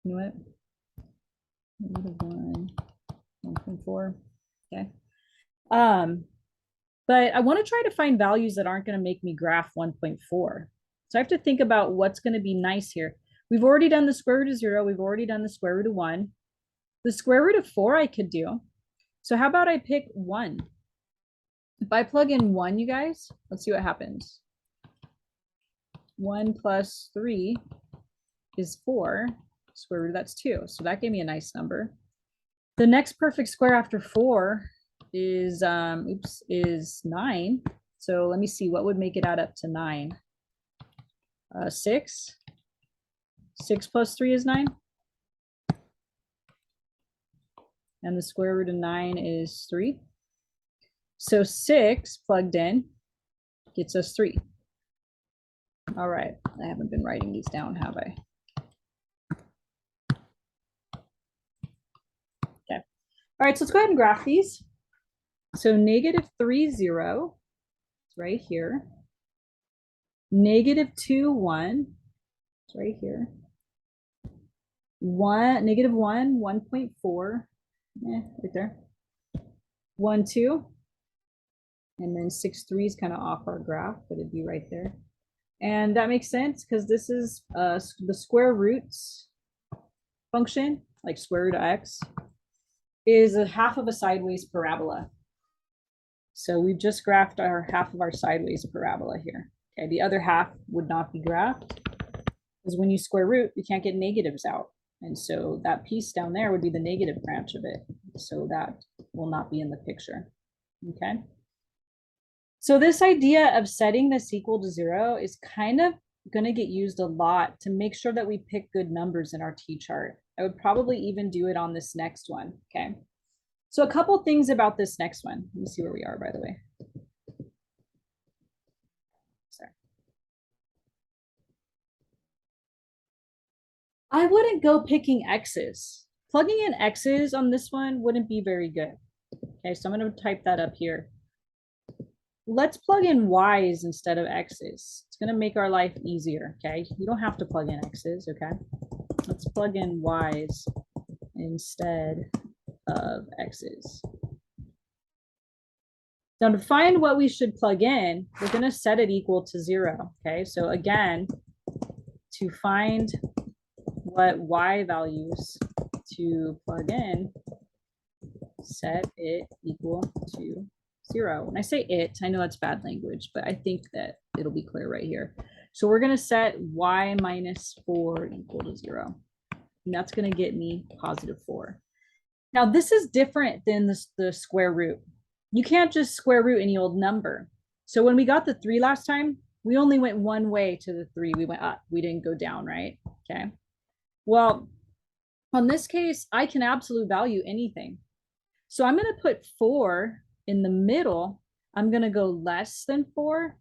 [SPEAKER 1] You know what? -1, 1.4. Okay. But I want to try to find values that aren't going to make me graph 1.4. So I have to think about what's going to be nice here. We've already done the square root of 0. We've already done the square root of 1. The square root of 4 I could do. So how about I pick 1? If I plug in 1, you guys, let's see what happens. 1 plus 3 is 4. Square root of that's 2. So that gave me a nice number. The next perfect square after 4 is is 9. So let me see what would make it add up to 9. 6. 6 plus 3 is 9. And the square root of 9 is 3. So 6 plugged in gets us 3. All right, I haven't been writing these down, have I? Okay. All right, so let's go ahead and graph these. So -3, 0 is right here. -2, 1 is right here. 1, -1, 1.4, right there. 1, 2, and then 6, 3 is kind of off our graph, but it'd be right there. And that makes sense because this is the square roots function, like square root of x, is a half of a sideways parabola. So we've just graphed our half of our sideways parabola here. Okay, the other half would not be graphed because when you square root, you can't get negatives out. And so that piece down there would be the negative branch of it. So that will not be in the picture. Okay. So this idea of setting this equal to 0 is kind of going to get used a lot to make sure that we pick good numbers in our t-chart. I would probably even do it on this next one. Okay. So a couple things about this next one. Let me see where we are, by the way. Sorry. I wouldn't go picking x's. Plugging in x's on this one wouldn't be very good. Okay, so I'm going to type that up here. Let's plug in y's instead of x's. It's going to make our life easier, okay? You don't have to plug in x's, okay? Let's plug in y's instead of x's. Now to find what we should plug in, we're going to set it equal to 0, okay? So again, to find what y values to plug in, set it equal to 0. When I say it, I know that's bad language, but I think that it'll be clear right here. So we're going to set y minus 4 equal to 0. And that's going to get me positive 4. Now, this is different than the square root. You can't just square root any old number. So when we got the 3 last time, we only went one way to the 3. We went up. We didn't go down, right? Okay. Well, on this case, I can absolute value anything. So I'm going to put 4 in the middle. I'm going to go less than 4,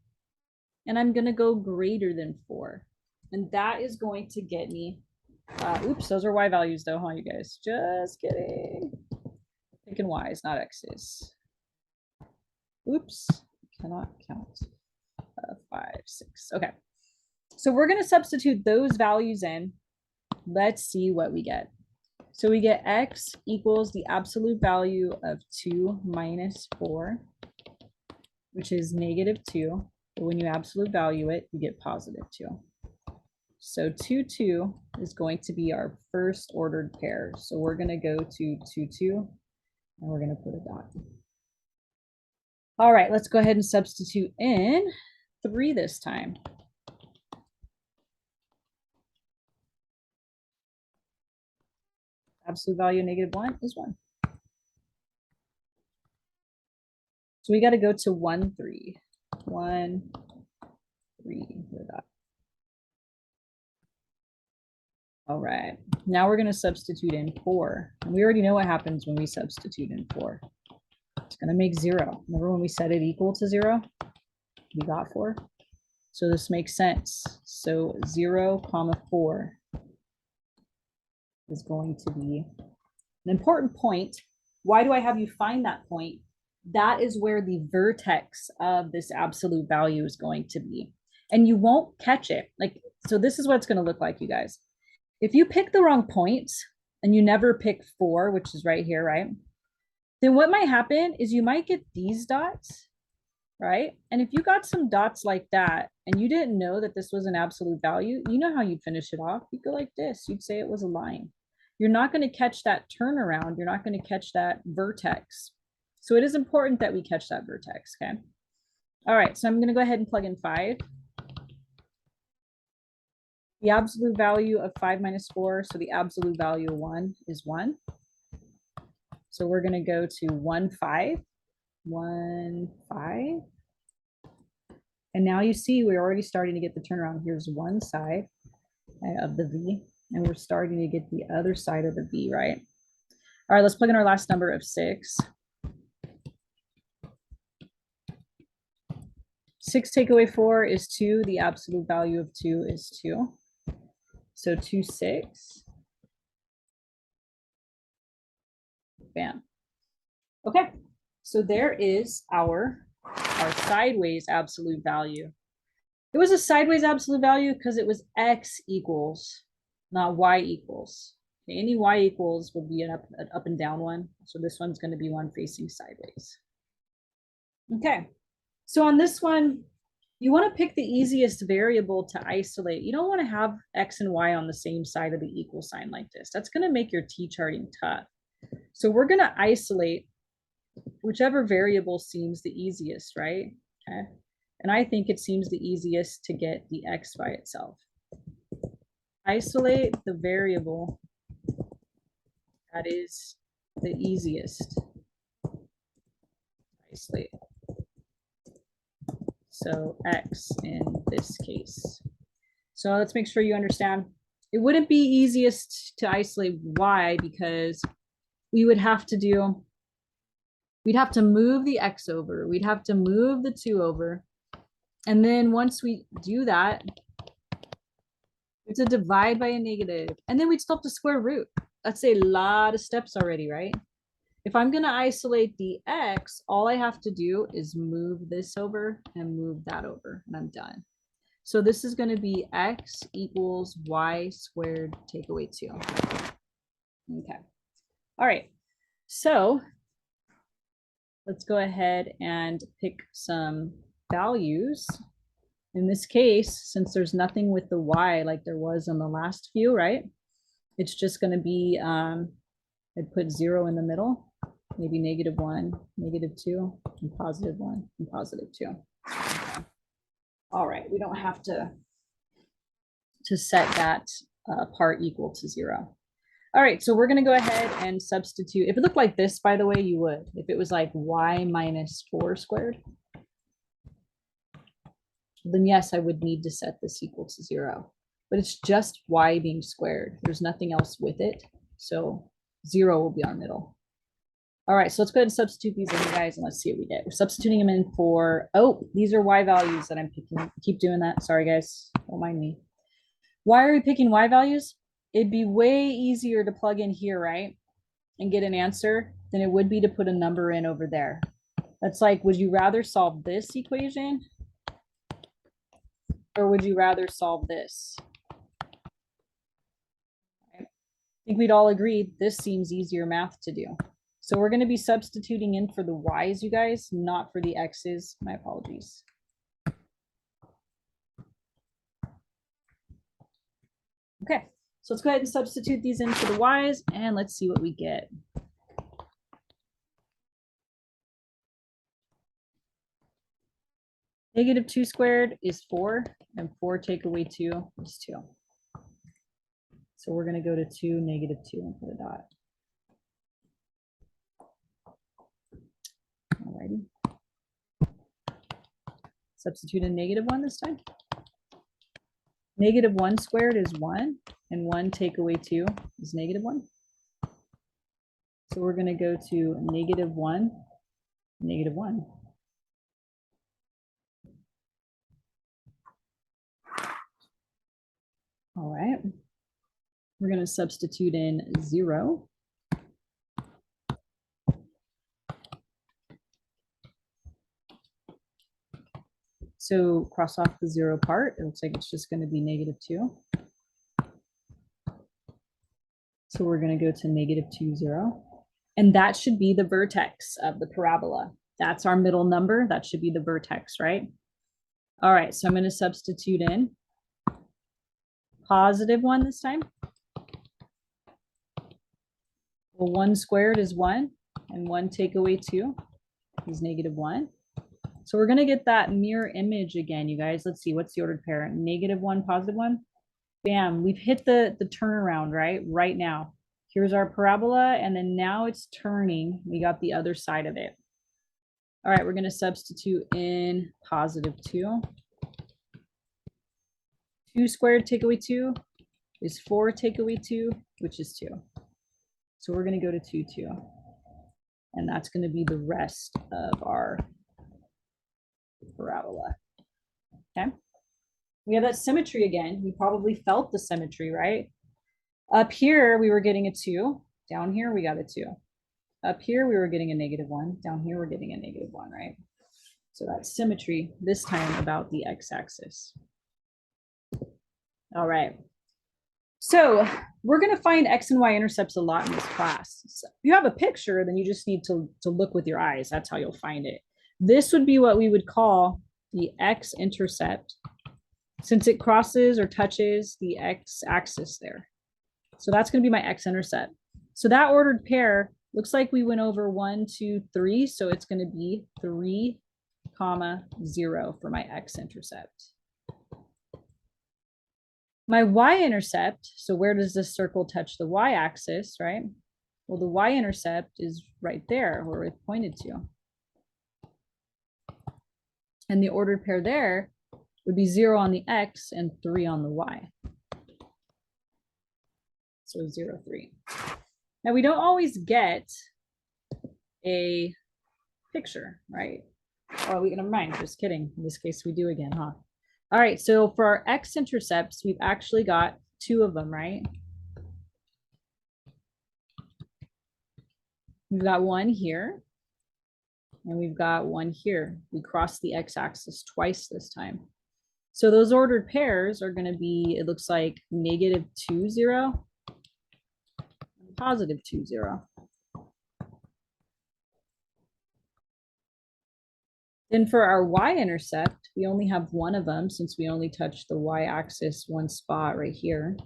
[SPEAKER 1] and I'm going to go greater than 4. And that is going to get me, oops, those are y values though, huh, you guys? Just kidding. Picking y's, not x's. Oops, cannot count. 5, 6. Okay. So we're going to substitute those values in. Let's see what we get. So we get x equals the absolute value of 2 minus 4, which is negative 2. But when you absolute value it, you get positive 2. So 2, 2 is going to be our first ordered pair. So we're going to go to 2, 2, and we're going to put a dot. All right, let's go ahead and substitute in 3 this time. Absolute value of negative 1 is 1. So we got to go to 1, 3. 1, 3. All right, now we're going to substitute in 4. And we already know what happens when we substitute in 4. It's going to make 0. Remember when we set it equal to 0? We got 4. So this makes sense. So 0, 4 is going to be an important point. Why do I have you find that point? That is where the vertex of this absolute value is going to be. And you won't catch it. Like, so this is what it's going to look like, you guys. If you pick the wrong point and you never pick 4, which is right here, right? Then what might happen is you might get these dots, right? And if you got some dots like that and you didn't know that this was an absolute value, you know how you'd finish it off? You'd go like this. You'd say it was a line. You're not going to catch that turnaround. You're not going to catch that vertex. So it is important that we catch that vertex, okay? All right, so I'm going to go ahead and plug in 5. The absolute value of 5 minus 4, so the absolute value of 1 is 1. So we're going to go to 1, 5. 1, 5. And now you see we're already starting to get the turnaround. Here's one side of the V, and we're starting to get the other side of the V, right? All right, let's plug in our last number of 6. 6 take away 4 is 2. The absolute value of 2 is 2. So 2, 6. Bam. Okay, so there is our sideways absolute value. It was a sideways absolute value because it was x equals, not y equals. Okay, any y equals will be an up and down one. So this one's going to be one facing sideways. Okay, so on this one, you want to pick the easiest variable to isolate. You don't want to have x and y on the same side of the equal sign like this. That's going to make your t-charting tough. So we're going to isolate whichever variable seems the easiest, right? Okay. And I think it seems the easiest to get the x by itself. Isolate the variable that is the easiest. Isolate. So x in this case. So let's make sure you understand. It wouldn't be easiest to isolate y because we would have to do, we'd have to move the x over. We'd have to move the 2 over. And then once we do that, it's a divide by a negative. And then we'd still have to square root. That's a lot of steps already, right? If I'm going to isolate the x, all I have to do is move this over and move that over, and I'm done. So this is going to be x equals y squared take away 2. Okay. All right. So let's go ahead and pick some values. In this case, since there's nothing with the y like there was in the last few, right? It's just going to be, I'd put 0 in the middle, maybe -1, -2, and +1, and +2. All right, we don't have to set that part equal to 0. All right, so we're going to go ahead and substitute. If it looked like this, by the way, you would. If it was like y minus 4 squared, then yes, I would need to set this equal to 0. But it's just y being squared. There's nothing else with it. So 0 will be our middle. All right, so let's go ahead and substitute these in, guys, and let's see what we get. We're substituting them in for, oh, these are y values that I'm picking. I keep doing that. Sorry, guys. Don't mind me. Why are we picking y values? It'd be way easier to plug in here, right? And get an answer than it would be to put a number in over there. That's like, would you rather solve this equation? Or would you rather solve this? I think we'd all agree this seems easier math to do. So we're going to be substituting in for the y's, you guys, not for the x's. My apologies. Okay, so let's go ahead and substitute these in for the y's, and let's see what we get. -2 squared is 4, and 4 take away 2 is 2. So we're going to go to 2, -2, and put a dot. Alrighty. Substitute a -1 this time. -1 squared is 1, and 1 take away 2 is -1. So we're going to go to -1, -1. All right. We're going to substitute in 0. So cross off the 0 part. It looks like it's just going to be -2. So we're going to go to -2, 0. And that should be the vertex of the parabola. That's our middle number. That should be the vertex, right? All right, so I'm going to substitute in +1 this time. Well, 1 squared is 1, and 1 take away 2 is -1. So we're going to get that mirror image again, you guys. Let's see, what's the ordered pair? -1, +1. Bam, we've hit the turnaround, right? Right now. Here's our parabola, and then now it's turning. We got the other side of it. All right, we're going to substitute in +2. 2 squared take away 2 is 4 take away 2, which is 2. So we're going to go to 2, 2. And that's going to be the rest of our parabola. Okay. We have that symmetry again. We probably felt the symmetry, right? Up here, we were getting a 2. Down here, we got a 2. Up here, we were getting a -1. Down here, we're getting a -1, right? So that's symmetry, this time about the x-axis. All right. So we're going to find x and y intercepts a lot in this class. So if you have a picture, then you just need to look with your eyes. That's how you'll find it. This would be what we would call the x-intercept, since it crosses or touches the x-axis there. So that's going to be my x-intercept. So that ordered pair looks like we went over 1, 2, 3. So it's going to be 3, 0 for my x-intercept. My y-intercept, so where does this circle touch the y-axis, right? Well, the y-intercept is right there where it pointed to. And the ordered pair there would be 0 on the x and 3 on the y. So 0, 3. Now we don't always get a picture, right? Oh, never mind, just kidding. In this case, we do again, huh? All right, so for our x-intercepts, we've actually got 2 of them, right? We've got one here, and we've got one here. We crossed the x-axis twice this time. So those ordered pairs are going to be, it looks like -2, 0, and +2, 0. Then for our y-intercept, we only have one of them since we only touched the y-axis one spot right here.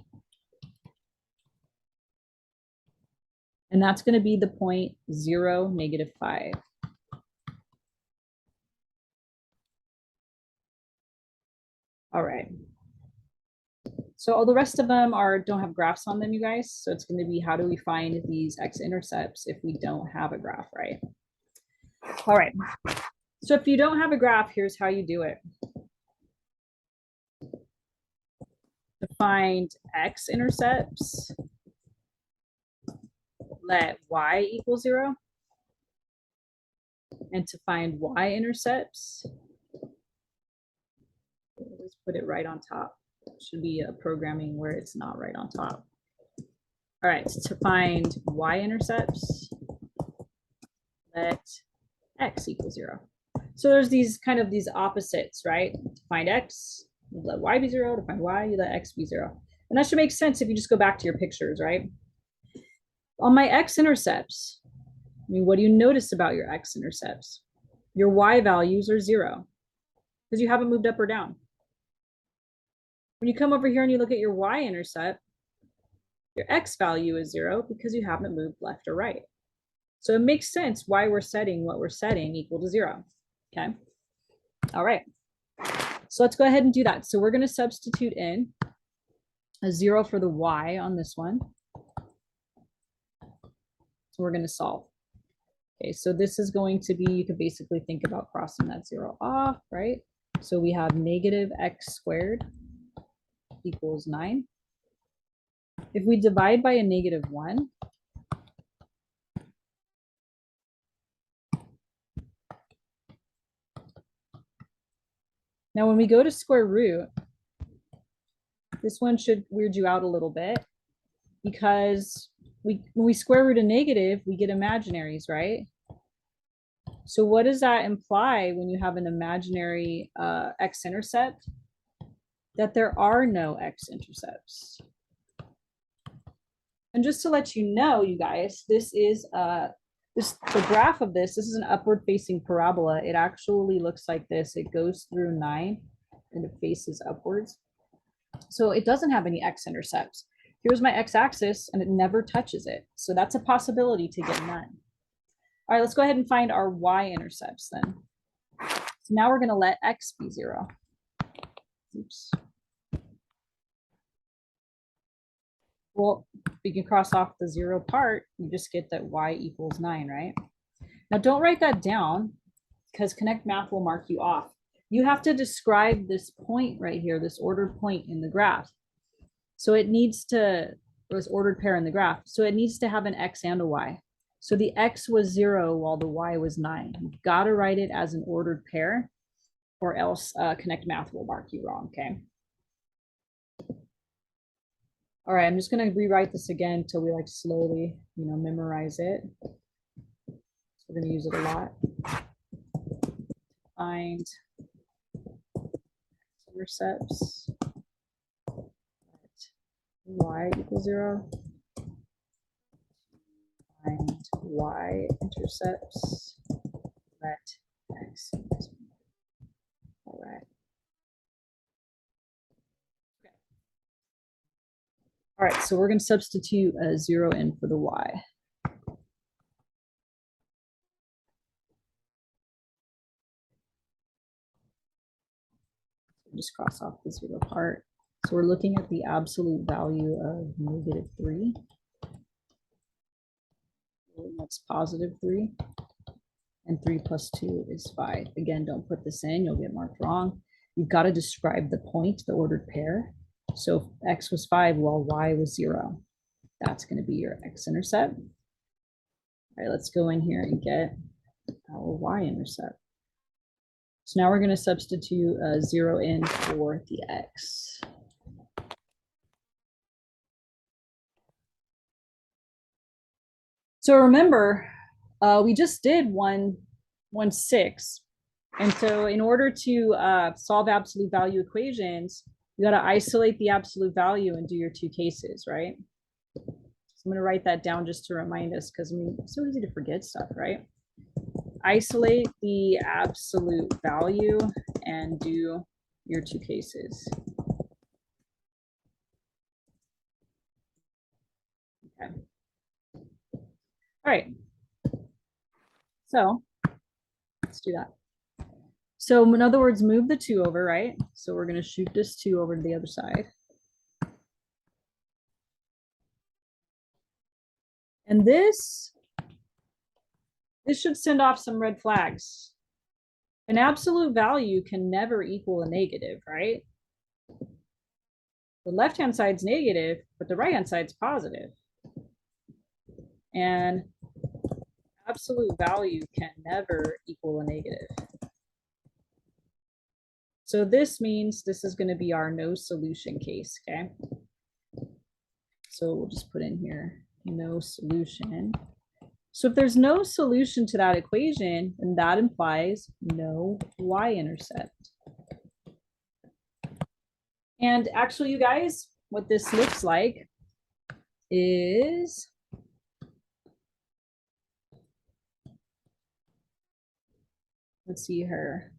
[SPEAKER 1] And that's going to be the point 0, -5. All right. So all the rest of them don't have graphs on them, you guys. So it's going to be, how do we find these x-intercepts if we don't have a graph, right? All right. So if you don't have a graph, here's how you do it. To find x-intercepts, let y equal 0. And to find y-intercepts, let's put it right on top. It should be a programming where it's not right on top. All right, to find y-intercepts, let x equal 0. So there's these kind of these opposites, right? To find x, you let y be 0. To find y, you let x be 0. And that should make sense if you just go back to your pictures, right? On my x-intercepts, I mean, what do you notice about your x-intercepts? Your y values are 0 because you haven't moved up or down. When you come over here and you look at your y-intercept, your x value is 0 because you haven't moved left or right. So it makes sense why we're setting what we're setting equal to 0. Okay. All right. So let's go ahead and do that. So we're going to substitute in a 0 for the y on this one. So we're going to solve. Okay, so this is going to be, you could basically think about crossing that 0 off, right? So we have -x² equals 9. If we divide by a -1, now when we go to square root, this one should weird you out a little bit because when we square root a negative, we get imaginaries, right? So what does that imply when you have an imaginary x-intercept? That there are no x-intercepts. And just to let you know, you guys, this is the graph of this is an upward facing parabola. It actually looks like this. It goes through 9 and it faces upwards. So it doesn't have any x-intercepts. Here's my x-axis and it never touches it. So that's a possibility to get none. All right, let's go ahead and find our y-intercepts then. So now we're going to let x be 0. Oops. Well, we can cross off the 0 part. You just get that y equals 9, right? Now don't write that down because Connect Math will mark you off. You have to describe this point right here, this ordered point in the graph. So it needs to, or this ordered pair in the graph. So it needs to have an x and a y. So the x was 0 while the y was 9. You've got to write it as an ordered pair or else Connect Math will mark you wrong, okay? All right, I'm just going to rewrite this again until we like slowly, memorize it. So we're going to use it a lot. Find intercepts y equals 0. Find y-intercepts let x equals 1. All right. All right, so we're going to substitute a 0 in for the y. Just cross off the 0 part. So we're looking at the absolute value of -3. That's +3. And 3 plus 2 is 5. Again, don't put this in, you'll get marked wrong. You've got to describe the point, the ordered pair. So if x was 5 while y was 0. That's going to be your x-intercept. All right, let's go in here and get our y-intercept. So now we're going to substitute a 0 in for the x. So remember, We just did 1, 1, 6. And so in order to solve absolute value equations, you got to isolate the absolute value and do your two cases, right? So I'm going to write that down just to remind us, because I mean, it's so easy to forget stuff, right? Isolate the absolute value and do your two cases. Okay. All right. So let's do that. So in other words, move the 2 over, right? So we're going to shoot this 2 over to the other side. And this should send off some red flags. An absolute value can never equal a negative, right? The left-hand side's negative, but the right-hand side's positive. And absolute value can never equal a negative. So this means this is going to be our no solution case, okay? So we'll just put in here, no solution. So if there's no solution to that equation, then that implies no y-intercept. And actually, you guys, what this looks like is let's see here.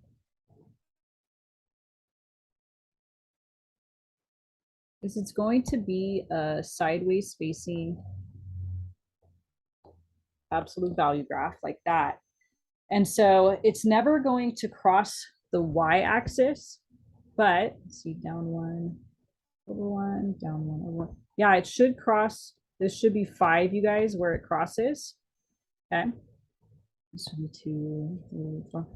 [SPEAKER 1] It's going to be a sideways spacing absolute value graph like that. And so it's never going to cross the y-axis, but let's see, down 1, over 1, down 1, over 1. Yeah, it should cross. This should be 5, you guys, where it crosses. Okay. This would be 2, 3, 4.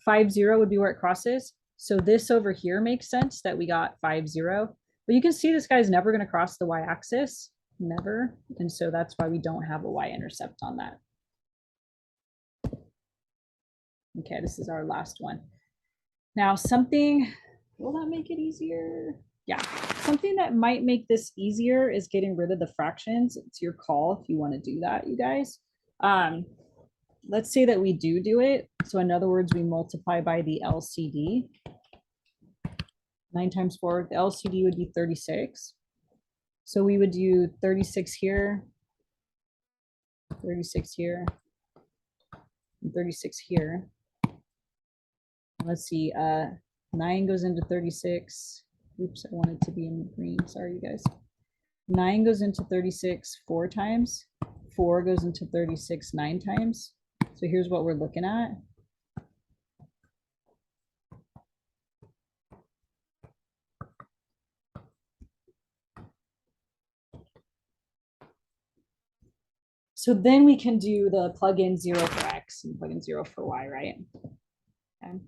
[SPEAKER 1] 5, 0 would be where it crosses. So this over here makes sense that we got 5, 0. But you can see this guy's never going to cross the y-axis, never. And so that's why we don't have a y-intercept on that. Okay, this is our last one. Now something, will that make it easier? Yeah, something that might make this easier is getting rid of the fractions. It's your call if you want to do that, you guys. Let's say that we do it. So in other words, we multiply by the LCD. 9 times 4, the LCD would be 36. So we would do 36 here, 36 here, and 36 here. Let's see, 9 goes into 36. Oops, I wanted to be in green. Sorry, you guys. 9 goes into 36 4 times. 4 goes into 36 9 times. So here's what we're looking at. So then we can do the plug in 0 for x and plug in 0 for y, right? Okay.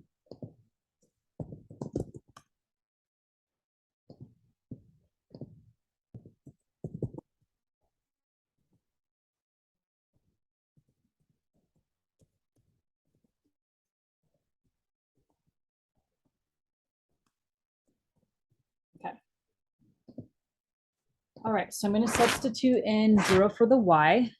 [SPEAKER 1] Okay. All right, so I'm going to substitute in 0 for the y.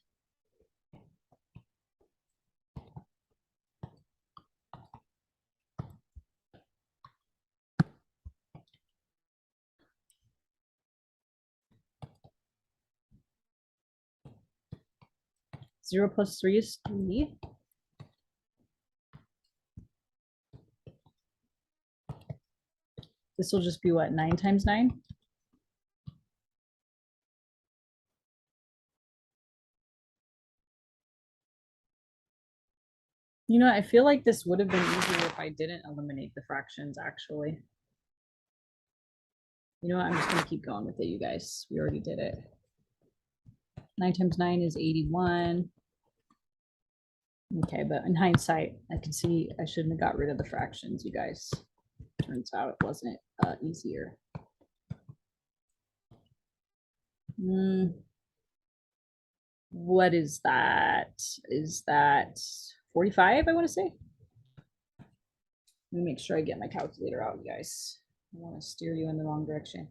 [SPEAKER 1] Zero plus 3 is 3. This will just be what, 9 times 9? You know, I feel like this would have been easier if I didn't eliminate the fractions, actually. You know what? I'm just going to keep going with it, you guys. We already did it. 9 times 9 is 81. Okay, but in hindsight, I can see I shouldn't have got rid of the fractions, you guys. Turns out it wasn't easier. What is that? Is that 45, I want to say? Let me make sure I get my calculator out, you guys. I want to steer you in the wrong direction.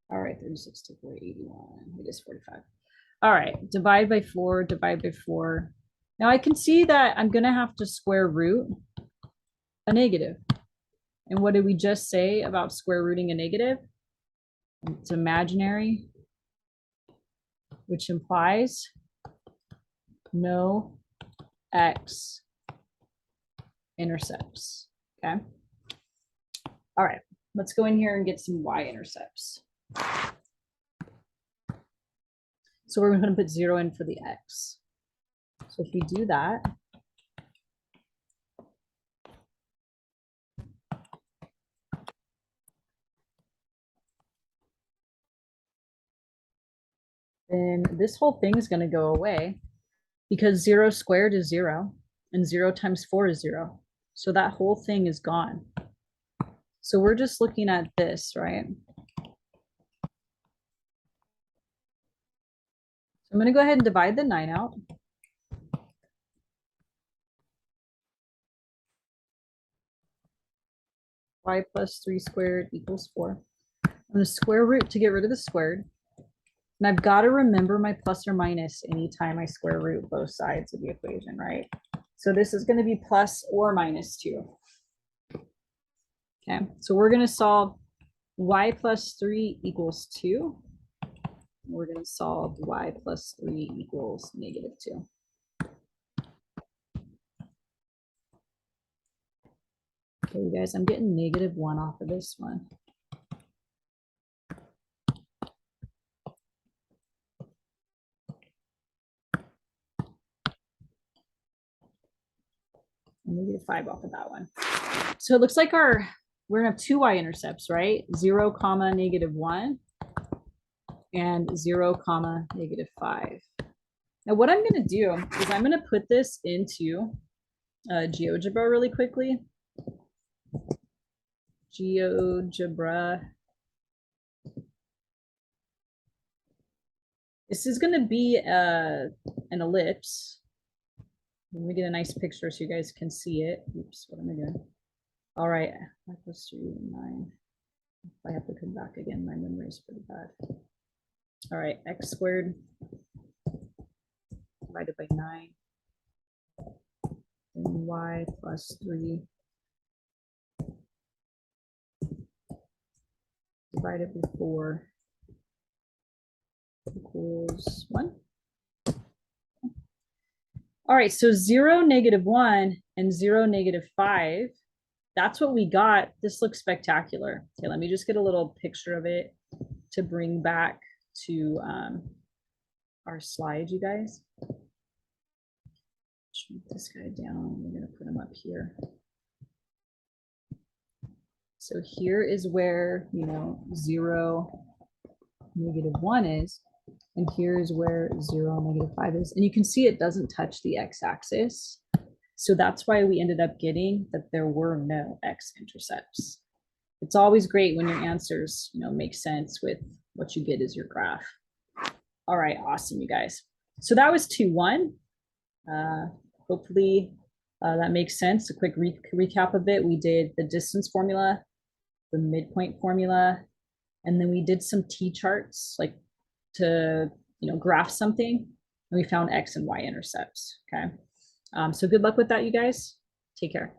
[SPEAKER 1] All right, 36 to 4, 81. It is 45. All right, divide by 4, divide by 4. Now I can see that I'm going to have to square root a negative. And what did we just say about square rooting a negative? It's imaginary, which implies no x intercepts. Okay. All right, let's go in here and get some y-intercepts. So we're going to put 0 in for the x. So if we do that, then this whole thing is going to go away because 0 squared is 0 and 0 times 4 is 0. So that whole thing is gone. So we're just looking at this, right? So I'm going to go ahead and divide the 9 out. Y plus 3 squared equals 4. I'm going to square root to get rid of the squared. And I've got to remember my plus or minus anytime I square root both sides of the equation, right? So this is going to be plus or minus 2. Okay, so we're going to solve y plus 3 equals 2. We're going to solve y plus 3 equals negative 2. Okay, you guys, I'm getting negative 1 off of this one. Negative 5 off of that one. So it looks like we're going to have two y-intercepts, right? 0, comma, negative 1 and 0, comma, negative 5. Now what I'm going to do is I'm going to put this into GeoGebra really quickly. GeoGebra. This is going to be an ellipse. Let me get a nice picture so you guys can see it. Oops, what am I doing? All right, y plus 3, 9. If I have to come back again, my memory is pretty bad. All right, x squared divided by 9. And y plus 3 divided by 4 equals 1. All right, so 0, negative 1 and 0, negative 5. That's what we got. This looks spectacular. Okay, let me just get a little picture of it to bring back to our slide, you guys. Shrink this guy down. We're going to put him up here. So here is where, 0, negative 1 is. And here is where 0, negative 5 is. And you can see it doesn't touch the x-axis. So that's why we ended up getting that there were no x-intercepts. It's always great when your answers, make sense with what you get as your graph. All right, awesome, you guys. So that was 2-1. Hopefully that makes sense. A quick recap of it. We did the distance formula, the midpoint formula, and then we did some t-charts, like to graph something, and we found x and y intercepts. Okay, so good luck with that, you guys. Take care.